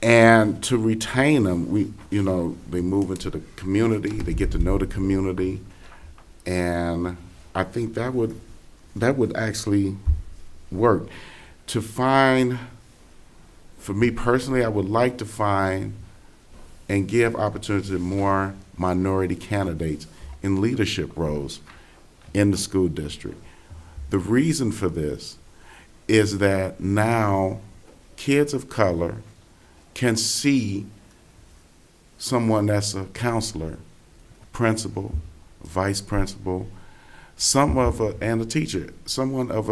And to retain them, they move into the community, they get to know the community, and I think that would actually work. To find, for me personally, I would like to find and give opportunity to more minority candidates in leadership roles in the school district. The reason for this is that now kids of color can see someone that's a counselor, principal, vice principal, and a teacher, someone of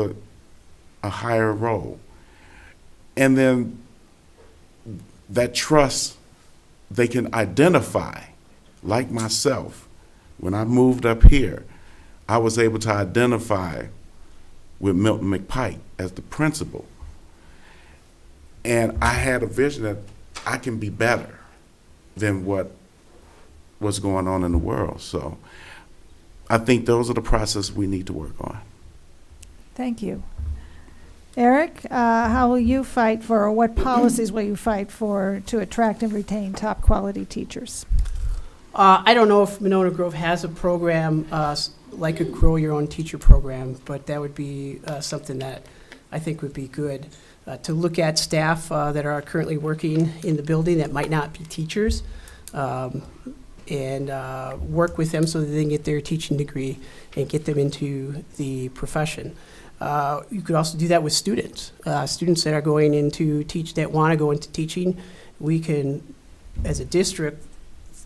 a higher role. And then that trust, they can identify, like myself. When I moved up here, I was able to identify with Milton McPike as the principal. And I had a vision that I can be better than what's going on in the world. So I think those are the processes we need to work on. Thank you. Eric, how will you fight for, or what policies will you fight for to attract and retain top quality teachers? I don't know if Monona Grove has a program like a Grow Your Own Teacher program, but that would be something that I think would be good. To look at staff that are currently working in the building that might not be teachers, and work with them so that they can get their teaching degree and get them into the profession. You could also do that with students. Students that are going into that want to go into teaching, we can, as a district,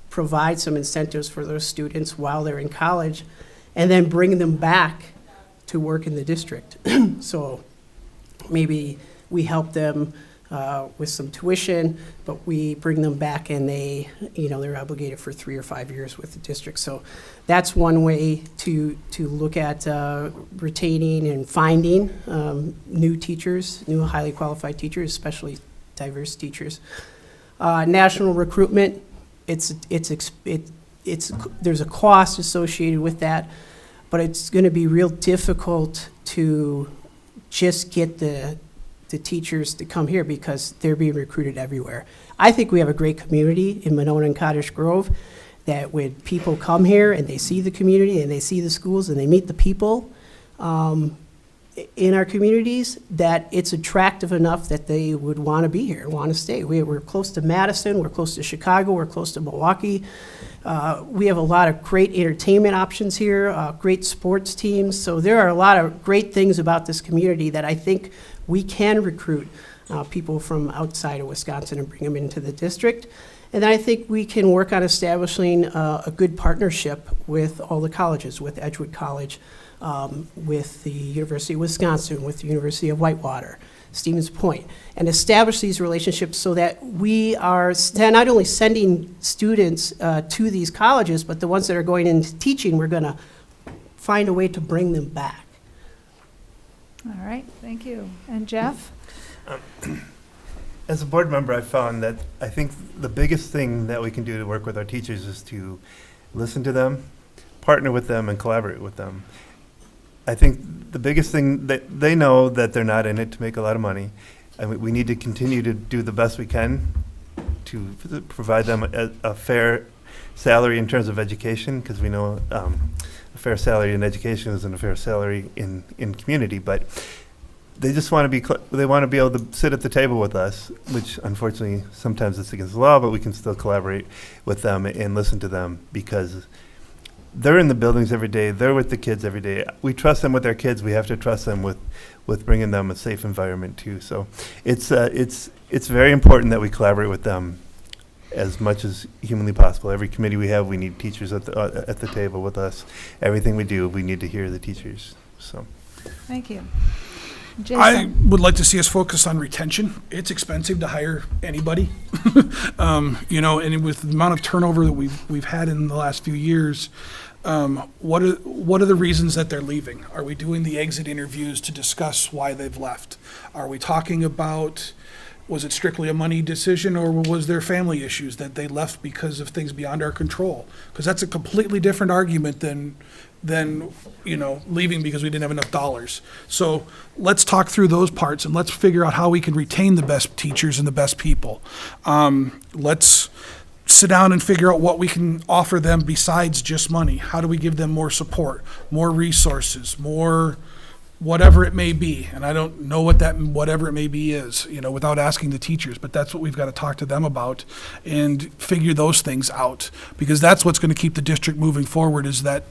provide some incentives for those students while they're in college and then bring them back to work in the district. So maybe we help them with some tuition, but we bring them back and they're obligated for 3 or 5 years with the district. So that's one way to look at retaining and finding new teachers, new highly qualified teachers, especially diverse teachers. National recruitment, there's a cost associated with that, but it's going to be real difficult to just get the teachers to come here because they're being recruited everywhere. I think we have a great community in Monona and Cottage Grove that when people come here and they see the community and they see the schools and they meet the people in our communities, that it's attractive enough that they would want to be here, want to stay. We're close to Madison, we're close to Chicago, we're close to Milwaukee. We have a lot of great entertainment options here, great sports teams. So there are a lot of great things about this community that I think we can recruit people from outside of Wisconsin and bring them into the district. And then I think we can work on establishing a good partnership with all the colleges, with Edgewood College, with the University of Wisconsin, with the University of Whitewater, Stevens Point, and establish these relationships so that we are not only sending students to these colleges, but the ones that are going into teaching, we're going to find a way to bring them back. All right, thank you. And Jeff? As a board member, I found that I think the biggest thing that we can do to work with our teachers is to listen to them, partner with them, and collaborate with them. I think the biggest thing that they know that they're not in it to make a lot of money, and we need to continue to do the best we can to provide them a fair salary in terms of education, because we know a fair salary in education isn't a fair salary in community, but they just want to be they want to be able to sit at the table with us, which unfortunately sometimes it's against the law, but we can still collaborate with them and listen to them because they're in the buildings every day. They're with the kids every day. We trust them with their kids. We have to trust them with bringing them a safe environment too. So it's very important that we collaborate with them as much as humanly possible. Every committee we have, we need teachers at the table with us. Everything we do, we need to hear the teachers. So, Thank you. I Jason? would like to see us focus on retention. It's expensive to hire anybody, and with the amount of turnover that we've had in the last few years, what are the reasons that they're leaving? Are we doing the exit interviews to discuss why they've left? Are we talking about, was it strictly a money decision, or was there family issues that they left because of things beyond our control? Because that's a completely different argument than leaving because we didn't have enough dollars. So let's talk through those parts and let's figure out how we can retain the best teachers and the best people. Let's sit down and figure out what we can offer them besides just money. How do we give them more support, more resources, more whatever it may be? And I don't know what that whatever it may be is, without asking the teachers, but that's what we've got to talk to them about and figure those things out, because that's what's going to keep the district moving forward, is that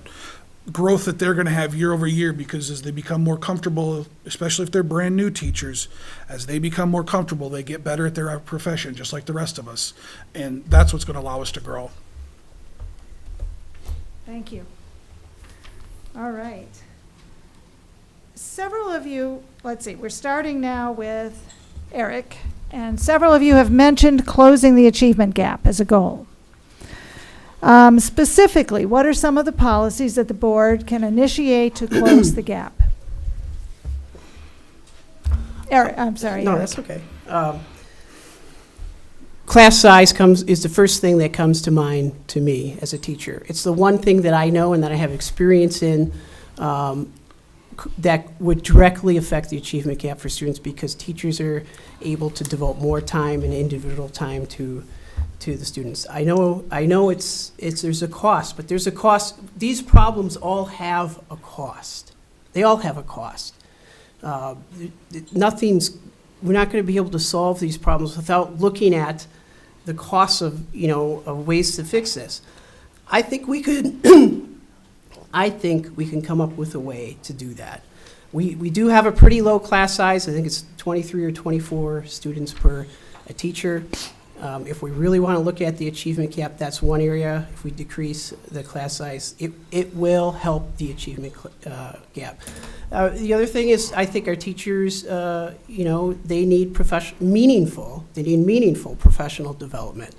growth that they're going to have year over year, because as they become more comfortable, especially if they're brand new teachers, as they become more comfortable, they get better at their profession, just like the rest of us. And that's what's going to allow us to grow. Thank you. All right. Several of you, let's see, we're starting now with Eric, and several of you have mentioned closing the achievement gap as a goal. Specifically, what are some of the policies that the board can initiate to close the gap? Eric, I'm sorry. No, Eric. that's okay. Class size is the first thing that comes to mind to me as a teacher. It's the one thing that I know and that I have experience in that would directly affect the achievement gap for students, because teachers are able to devote more time and individual time to the students. I know there's a cost, but there's a cost. These problems all have a cost. They all have a cost. We're not going to be able to solve these problems without looking at the costs of ways to fix this. I think we could. I think we can come up with a way to do that. We do have a pretty low class size. I think it's 23 or 24 students per a teacher. If we really want to look at the achievement gap, that's one area. If we decrease the class size, it will help the achievement gap. The other thing is, I think our teachers, they need meaningful professional development.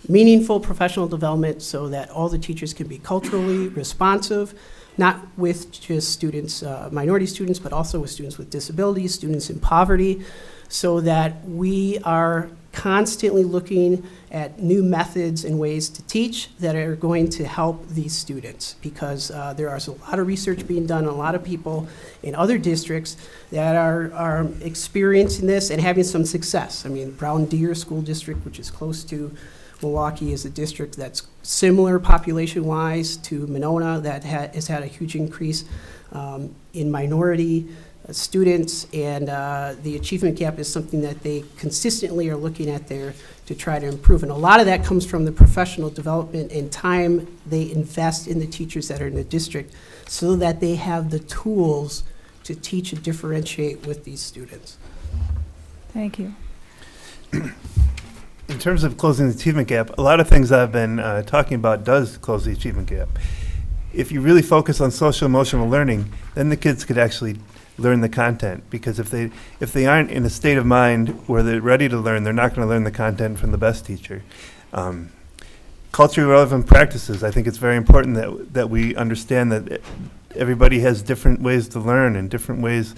Meaningful professional development so that all the teachers can be culturally responsive, not with just students, minority students, but also with students with disabilities, students in poverty, so that we are constantly looking at new methods and ways to teach that are going to help these students, because there is a lot of research being done, a lot of people in other districts that are experiencing this and having some success. I mean, Brown Deer School District, which is close to Milwaukee, is a district that's similar population-wise to Monona, that has had a huge increase in minority students, and the achievement gap is something that they consistently are looking at there to try to improve. And a lot of that comes from the professional development and time they invest in the teachers that are in the district, so that they have the tools to teach and differentiate with these students. Thank you. In terms of closing the achievement gap, a lot of things I've been talking about does close the achievement gap. If you really focus on social emotional learning, then the kids could actually learn the content, because if they aren't in a state of mind where they're ready to learn, they're not going to learn the content from the best teacher. Culturally relevant practices, I think it's very important that we understand that everybody has different ways to learn and different ways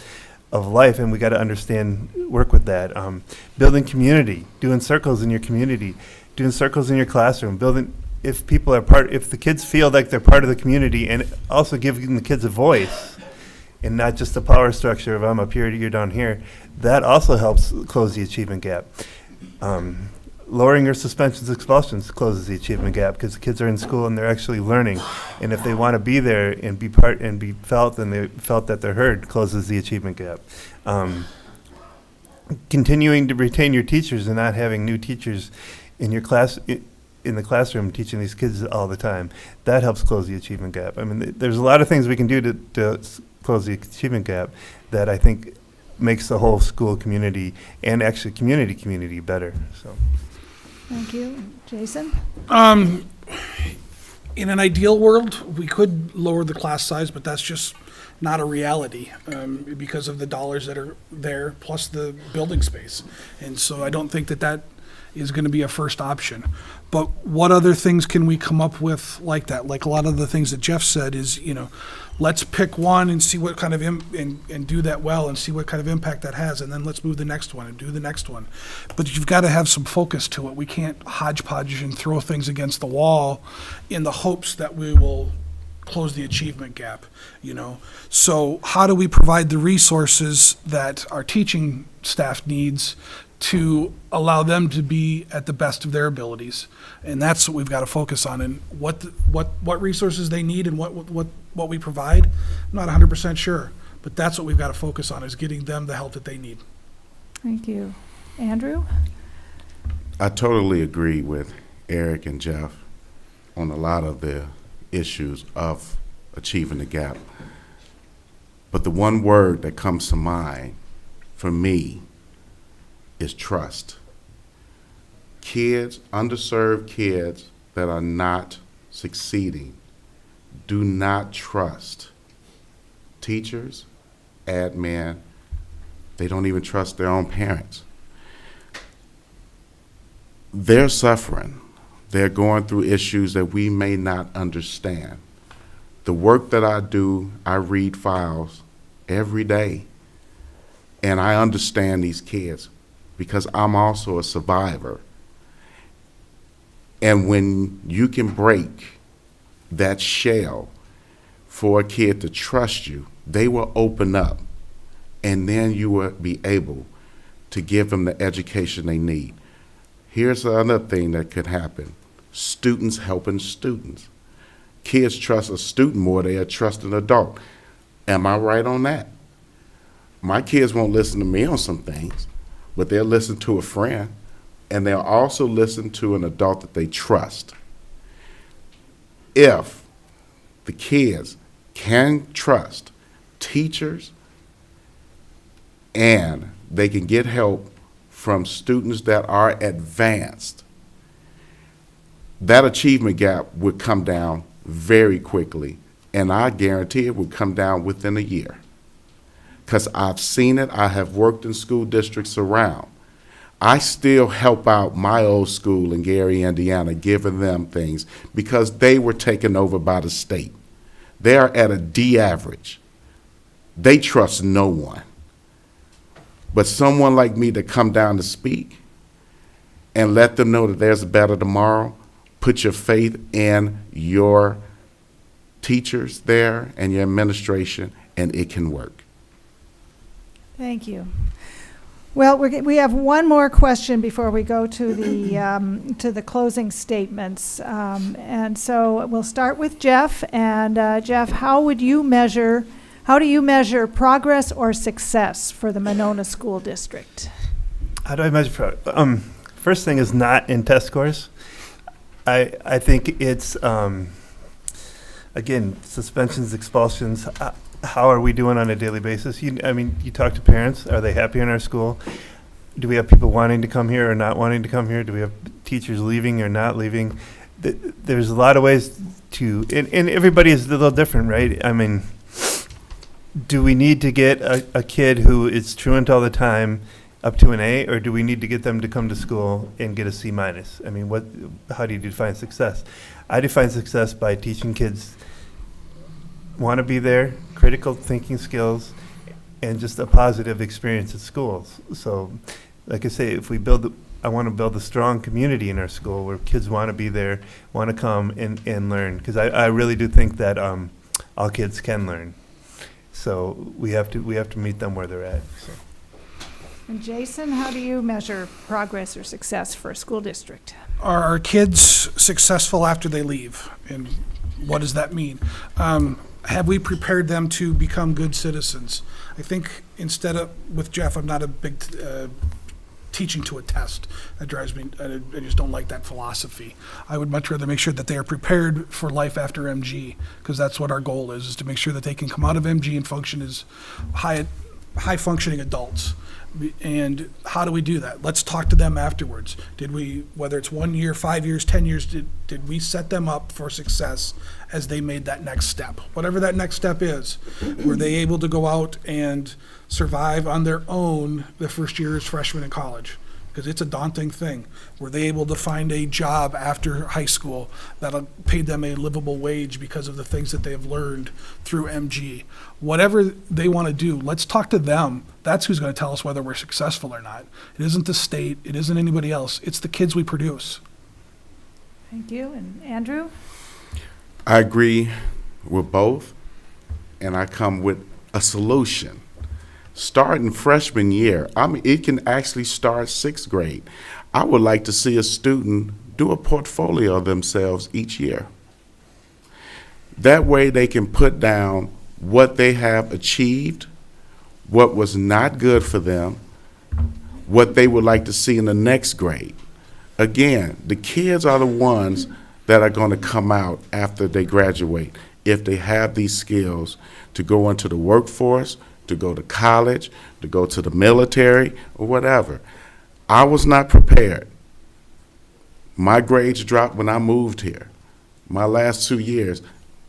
of life, and we got to work with that. Building community, doing circles in your community, doing circles in your classroom, if the kids feel like they're part of the community, and also giving the kids a voice and not just a power structure of I'm up here, you're down here, that also helps close the achievement gap. Lowering your suspensions, expulsions closes the achievement gap, because the kids are in school and they're actually learning. And if they want to be there and be part and be felt, and they felt that they're heard, closes the achievement gap. Continuing to retain your teachers and not having new teachers in your class, in the classroom, teaching these kids all the time, that helps close the achievement gap. I mean, there's a lot of things we can do to close the achievement gap that I think makes the whole school community and actually community better. So. Thank you. Jason? In an ideal world, we could lower the class size, but that's just not a reality because of the dollars that are there, plus the building space. And so I don't think that is going to be a first option. But what other things can we come up with like that? Like a lot of the things that Jeff said is, let's pick one and see what kind of and do that well and see what kind of impact that has, and then let's move the next one and do the next one. But you've got to have some focus to it. We can't hodgepodge and throw things against the wall in the hopes that we will close the achievement gap, So how do we provide the resources that our teaching staff needs to allow them to be at the best of their abilities? And that's what we've got to focus on, and what resources they need and what we provide. I'm not 100% sure, but that's what we've got to focus on, is getting them the help that they need. Thank you. Andrew? I totally agree with Eric and Jeff on a lot of the issues of achieving the gap. But the one word that comes to mind for me is trust. Kids, underserved kids that are not succeeding, do not trust teachers, admin, they don't even trust their own parents. They're suffering. They're going through issues that we may not understand. The work that I do, I read files every day, and I understand these kids because I'm also a survivor. And when you can break that shell for a kid to trust you, they will open up, and then you will be able to give them the education they need. Here's another thing that could happen. Students helping students. Kids trust a student more than they trust an adult. Am I right on that? My kids won't listen to me on some things, but they'll listen to a friend, and they'll also listen to an adult that they trust. If the kids can trust teachers and they can get help from students that are advanced, that achievement gap would come down very quickly, and I guarantee it would come down within a year. Because I've seen it, I have worked in school districts around. I still help out my old school in Gary, Indiana, giving them things because they were taken over by the state. They are at a D average. They trust no one. But someone like me to come down to speak and let them know that there's a better tomorrow, put your faith in your teachers there and your administration, and it can work. Thank you. Well, we have one more question before we go to the closing statements. And so we'll start with Jeff. And Jeff, how do you measure progress or success for the Monona School District? How do I measure first thing is not in test scores. I think it's, again, suspensions, expulsions. How are we doing on a daily basis? You talk to parents. Are they happy in our school? Do we have people wanting to come here or not wanting to come here? Do we have teachers leaving or not leaving? There's a lot of ways to, and everybody is a little different, right? I mean, do we need to get a kid who is truant all the time up to an A, or do we need to get them to come to school and get a C minus? I mean, how do you define success? I define success by teaching kids want to be there, critical thinking skills, and just a positive experience at schools. So, like I say, I want to build a strong community in our school where kids want to be there, want to come and learn. Because I really do think that all kids can learn. So we have to meet them where they're at. So. And Jason, how do you measure progress or success for a school district? Are our kids successful after they leave? And what does that mean? Have we prepared them to become good citizens? I think with Jeff, I'm not a big teaching to a test. That drives me, I just don't like that philosophy. I would much rather make sure that they are prepared for life after MG, because that's what our goal is to make sure that they can come out of MG and function as high functioning adults. And how do we do that? Let's talk to them afterwards. Did we, whether it's 1 year, 5 years, 10 years, did we set them up for success as they made that next step? Whatever that next step is, were they able to go out and survive on their own the first year as freshmen in college? Because it's a daunting thing. Were they able to find a job after high school that paid them a livable wage because of the things that they have learned through MG? Whatever they want to do, let's talk to them. That's who's going to tell us whether we're successful or not. It isn't the state. It isn't anybody else. It's the kids we produce. Thank you. And Andrew? I agree with both, and I come with a solution. Starting freshman year, it can actually start 6th grade. I would like to see a student do a portfolio of themselves each year. That way they can put down what they have achieved, what was not good for them, what they would like to see in the next grade. Again, the kids are the ones that are going to come out after they graduate if they have these skills to go into the workforce, to go to college, to go to the military, or whatever. I was not prepared. My grades dropped when I moved here. My last 2 years,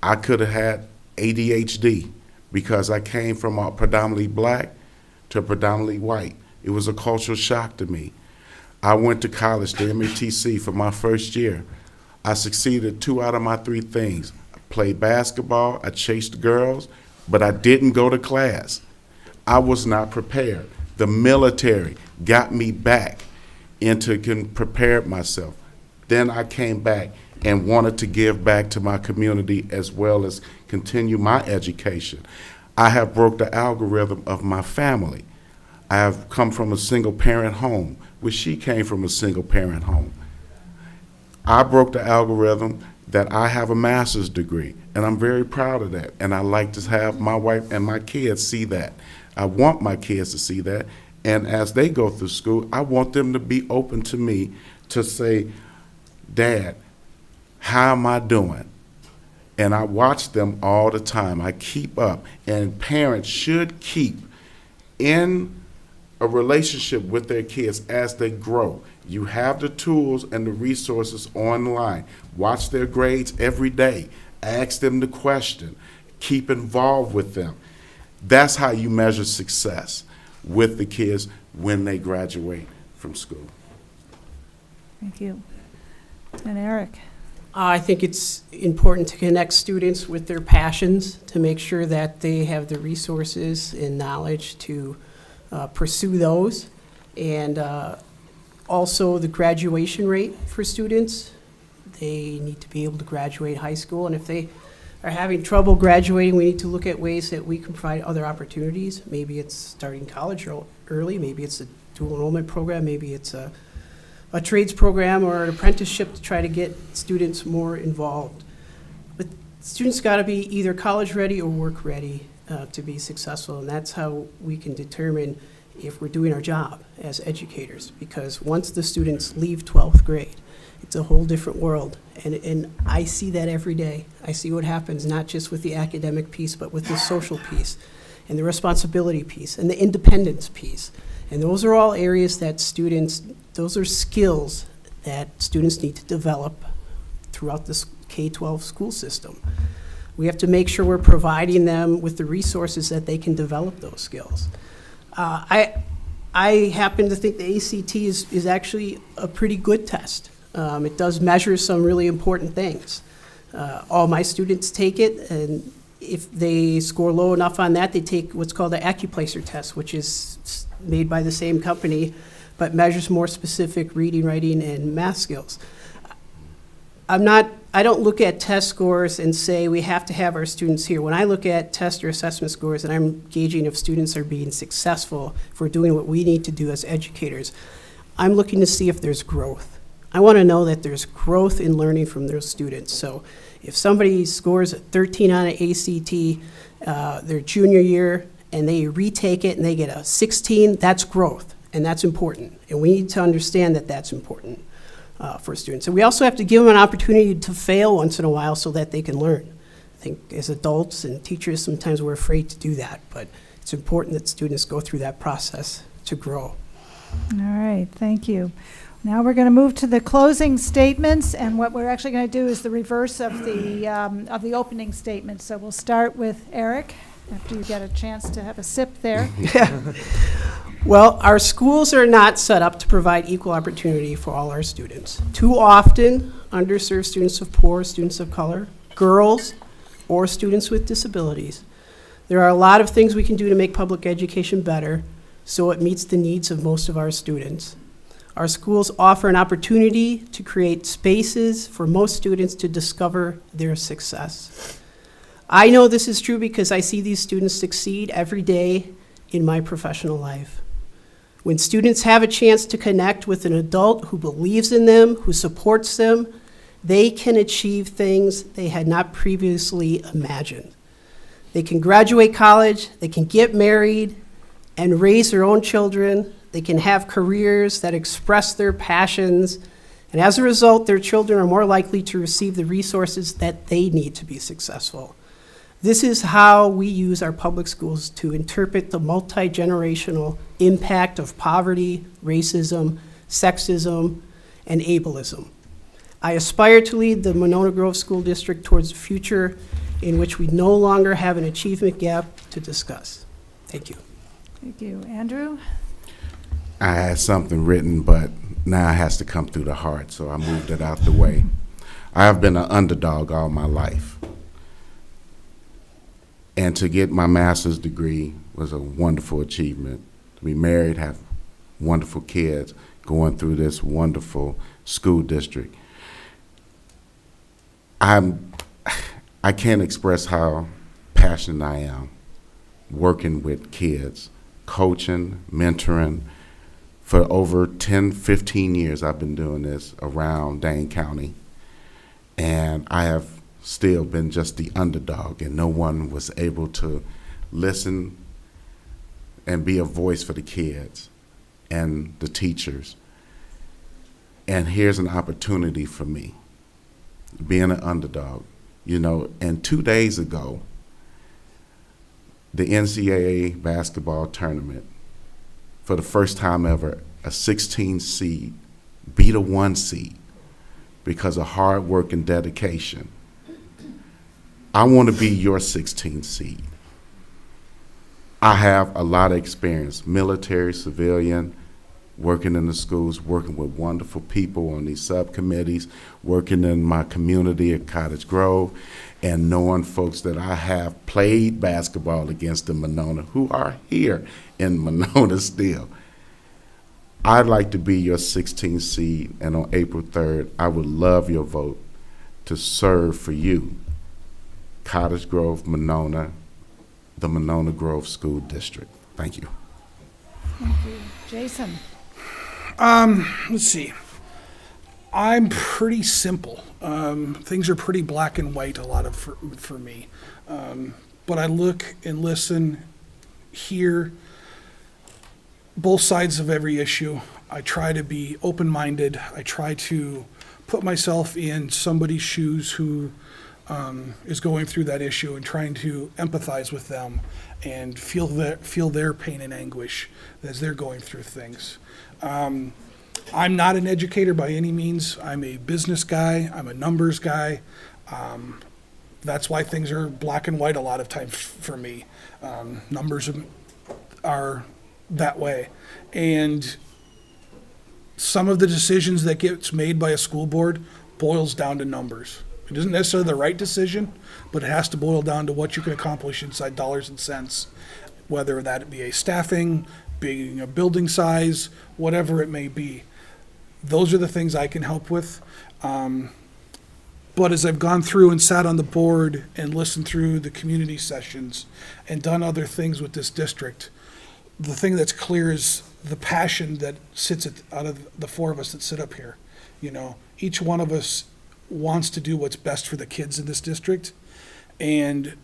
I could have had ADHD because I came from a predominantly black to predominantly white. It was a cultural shock to me. I went to college, the MATC, for my first year. I succeeded 2 out of my 3 things. I played basketball, I chased girls, but I didn't go to class. I was not prepared. The military got me back into prepared myself. Then I came back and wanted to give back to my community as well as continue my education. I have broke the algorithm of my family. I have come from a single parent home, where she came from a single parent home. I broke the algorithm that I have a master's degree, and I'm very proud of that. And I like to have my wife and my kids see that. I want my kids to see that. And as they go through school, I want them to be open to me to say, Dad, how am I doing? And I watch them all the time. I keep up. And parents should keep in a relationship with their kids as they grow. You have the tools and the resources online. Watch their grades every day. Ask them the question. Keep involved with them. That's how you measure success with the kids when they graduate from school. Thank you. And Eric? I think it's important to connect students with their passions to make sure that they have the resources and knowledge to pursue those. And also the graduation rate for students. They need to be able to graduate high school, and if they are having trouble graduating, we need to look at ways that we can provide other opportunities. Maybe it's starting college early, maybe it's a dual enrollment program, maybe it's a trades program or an apprenticeship to try to get students more involved. But students got to be either college ready or work ready to be successful, and that's how we can determine if we're doing our job as educators, because once the students leave 12th grade, it's a whole different world. And I see that every day. I see what happens not just with the academic piece, but with the social piece and the responsibility piece and the independence piece. And those are all areas that those are skills that students need to develop throughout this K-12 school system. We have to make sure we're providing them with the resources that they can develop those skills. I happen to think the ACT is actually a pretty good test. It does measure some really important things. All my students take it, and if they score low enough on that, they take what's called the Accuplacer test, which is made by the same company, but measures more specific reading, writing, and math skills. I don't look at test scores and say we have to have our students here. When I look at test or assessment scores and I'm gauging if students are being successful, if we're doing what we need to do as educators, I'm looking to see if there's growth. I want to know that there's growth in learning from those students. So if somebody scores 13 on an ACT their junior year and they retake it and they get a 16, that's growth, and that's important. And we need to understand that that's important for students. And we also have to give them an opportunity to fail once in a while so that they can learn. I think as adults and teachers, sometimes we're afraid to do that, but it's important that students go through that process to grow. All right, thank you. Now we're going to move to the closing statements, and what we're actually going to do is the reverse of the opening statement. So we'll start with Eric, after you get a chance to have a sip there. Well, our schools are not set up to provide equal opportunity for all our students. Too often, underserved students of poor, students of color, girls, or students with disabilities. There are a lot of things we can do to make public education better so it meets the needs of most of our students. Our schools offer an opportunity to create spaces for most students to discover their success. I know this is true because I see these students succeed every day in my professional life. When students have a chance to connect with an adult who believes in them, who supports them, they can achieve things they had not previously imagined. They can graduate college, they can get married and raise their own children, they can have careers that express their passions, and as a result, their children are more likely to receive the resources that they need to be successful. This is how we use our public schools to interpret the multi-generational impact of poverty, racism, sexism, and ableism. I aspire to lead the Monona Grove School District towards a future in which we no longer have an achievement gap to discuss. Thank you. Thank you. Andrew? I had something written, but now it has to come through the heart, so I moved it out the way. I have been an underdog all my life. And to get my master's degree was a wonderful achievement. To be married, have wonderful kids, going through this wonderful school district. I can't express how passionate I am working with kids, coaching, mentoring. For over 10, 15 years, I've been doing this around Dane County. And I have still been just the underdog, and no one was able to listen and be a voice for the kids and the teachers. And here's an opportunity for me, being an underdog, you know. And 2 days ago, the NCAA basketball tournament, for the first time ever, a 16 seed beat a 1 seed because of hard work and dedication. I want to be your 16 seed. I have a lot of experience, military, civilian, working in the schools, working with wonderful people on these subcommittees, working in my community at Cottage Grove, and knowing folks that I have played basketball against in Monona who are here in Monona still. I'd like to be your 16th seed, and on April 3rd, I would love your vote to serve for you, Cottage Grove, Monona, the Monona Grove School District. Thank you. Thank you. Jason? Let's see. I'm pretty simple. Things are pretty black and white a lot of for me. But I look and listen, hear both sides of every issue. I try to be open-minded. I try to put myself in somebody's shoes who is going through that issue and trying to empathize with them and feel their pain and anguish as they're going through things. I'm not an educator by any means. I'm a business guy. I'm a numbers guy. That's why things are black and white a lot of times for me. Numbers are that way. And some of the decisions that gets made by a school board boils down to numbers. It isn't necessarily the right decision, but it has to boil down to what you can accomplish inside dollars and cents, whether that be a staffing, being a building size, whatever it may be. Those are the things I can help with. But as I've gone through and sat on the board and listened through the community sessions and done other things with this district, the thing that's clear is the passion that sits out of the four of us that sit up here. You know, each one of us wants to do what's best for the kids in this district, and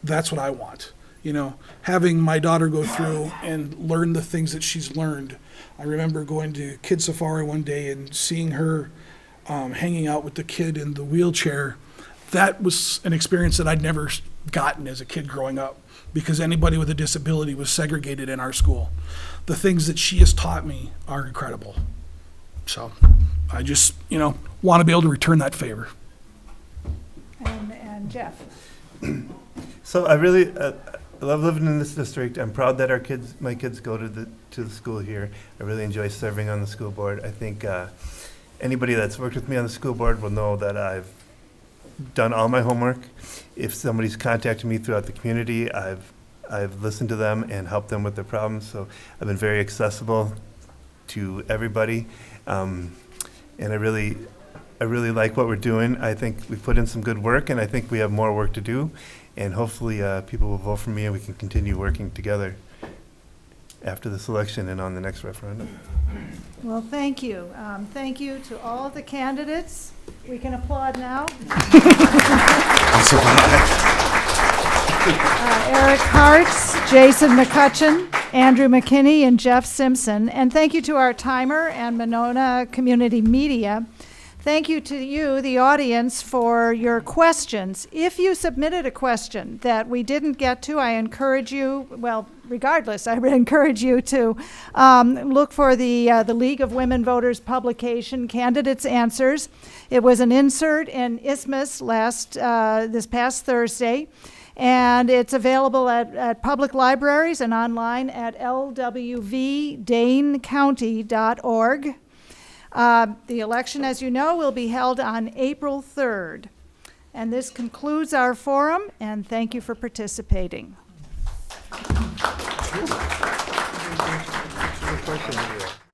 that's what I want. You know, having my daughter go through and learn the things that she's learned. I remember going to Kid Safari one day and seeing her hanging out with the kid in the wheelchair. That was an experience that I'd never gotten as a kid growing up, because anybody with a disability was segregated in our school. The things that she has taught me are incredible. So I just, want to be able to return that favor. And Jeff? So I really I love living in this district. I'm proud that my kids go to the school here. I really enjoy serving on the school board. I think anybody that's worked with me on the school board will know that I've done all my homework. If somebody's contacted me throughout the community, I've listened to them and helped them with their problems. So I've been very accessible to everybody, and I really like what we're doing. I think we put in some good work, and I think we have more work to do. And hopefully people will vote for me and we can continue working together after this election and on the next referendum. Well, thank you. Thank you to all of the candidates. We can applaud now. Eric Hartz, Jason Mccutcheon, Andrew Mckinney, and Jeff Simpson. And thank you to our timer and Monona Community Media. Thank you to you, the audience, for your questions. If you submitted a question that we didn't get to, I encourage you, regardless, I would encourage you to look for the League of Women Voters publication, Candidates' Answers. It was an insert in Isthmus this past Thursday, and it's available at public libraries and online at lwvdanecounty.org. The election, as you know, will be held on April 3rd. And this concludes our forum, and thank you for participating. Question here.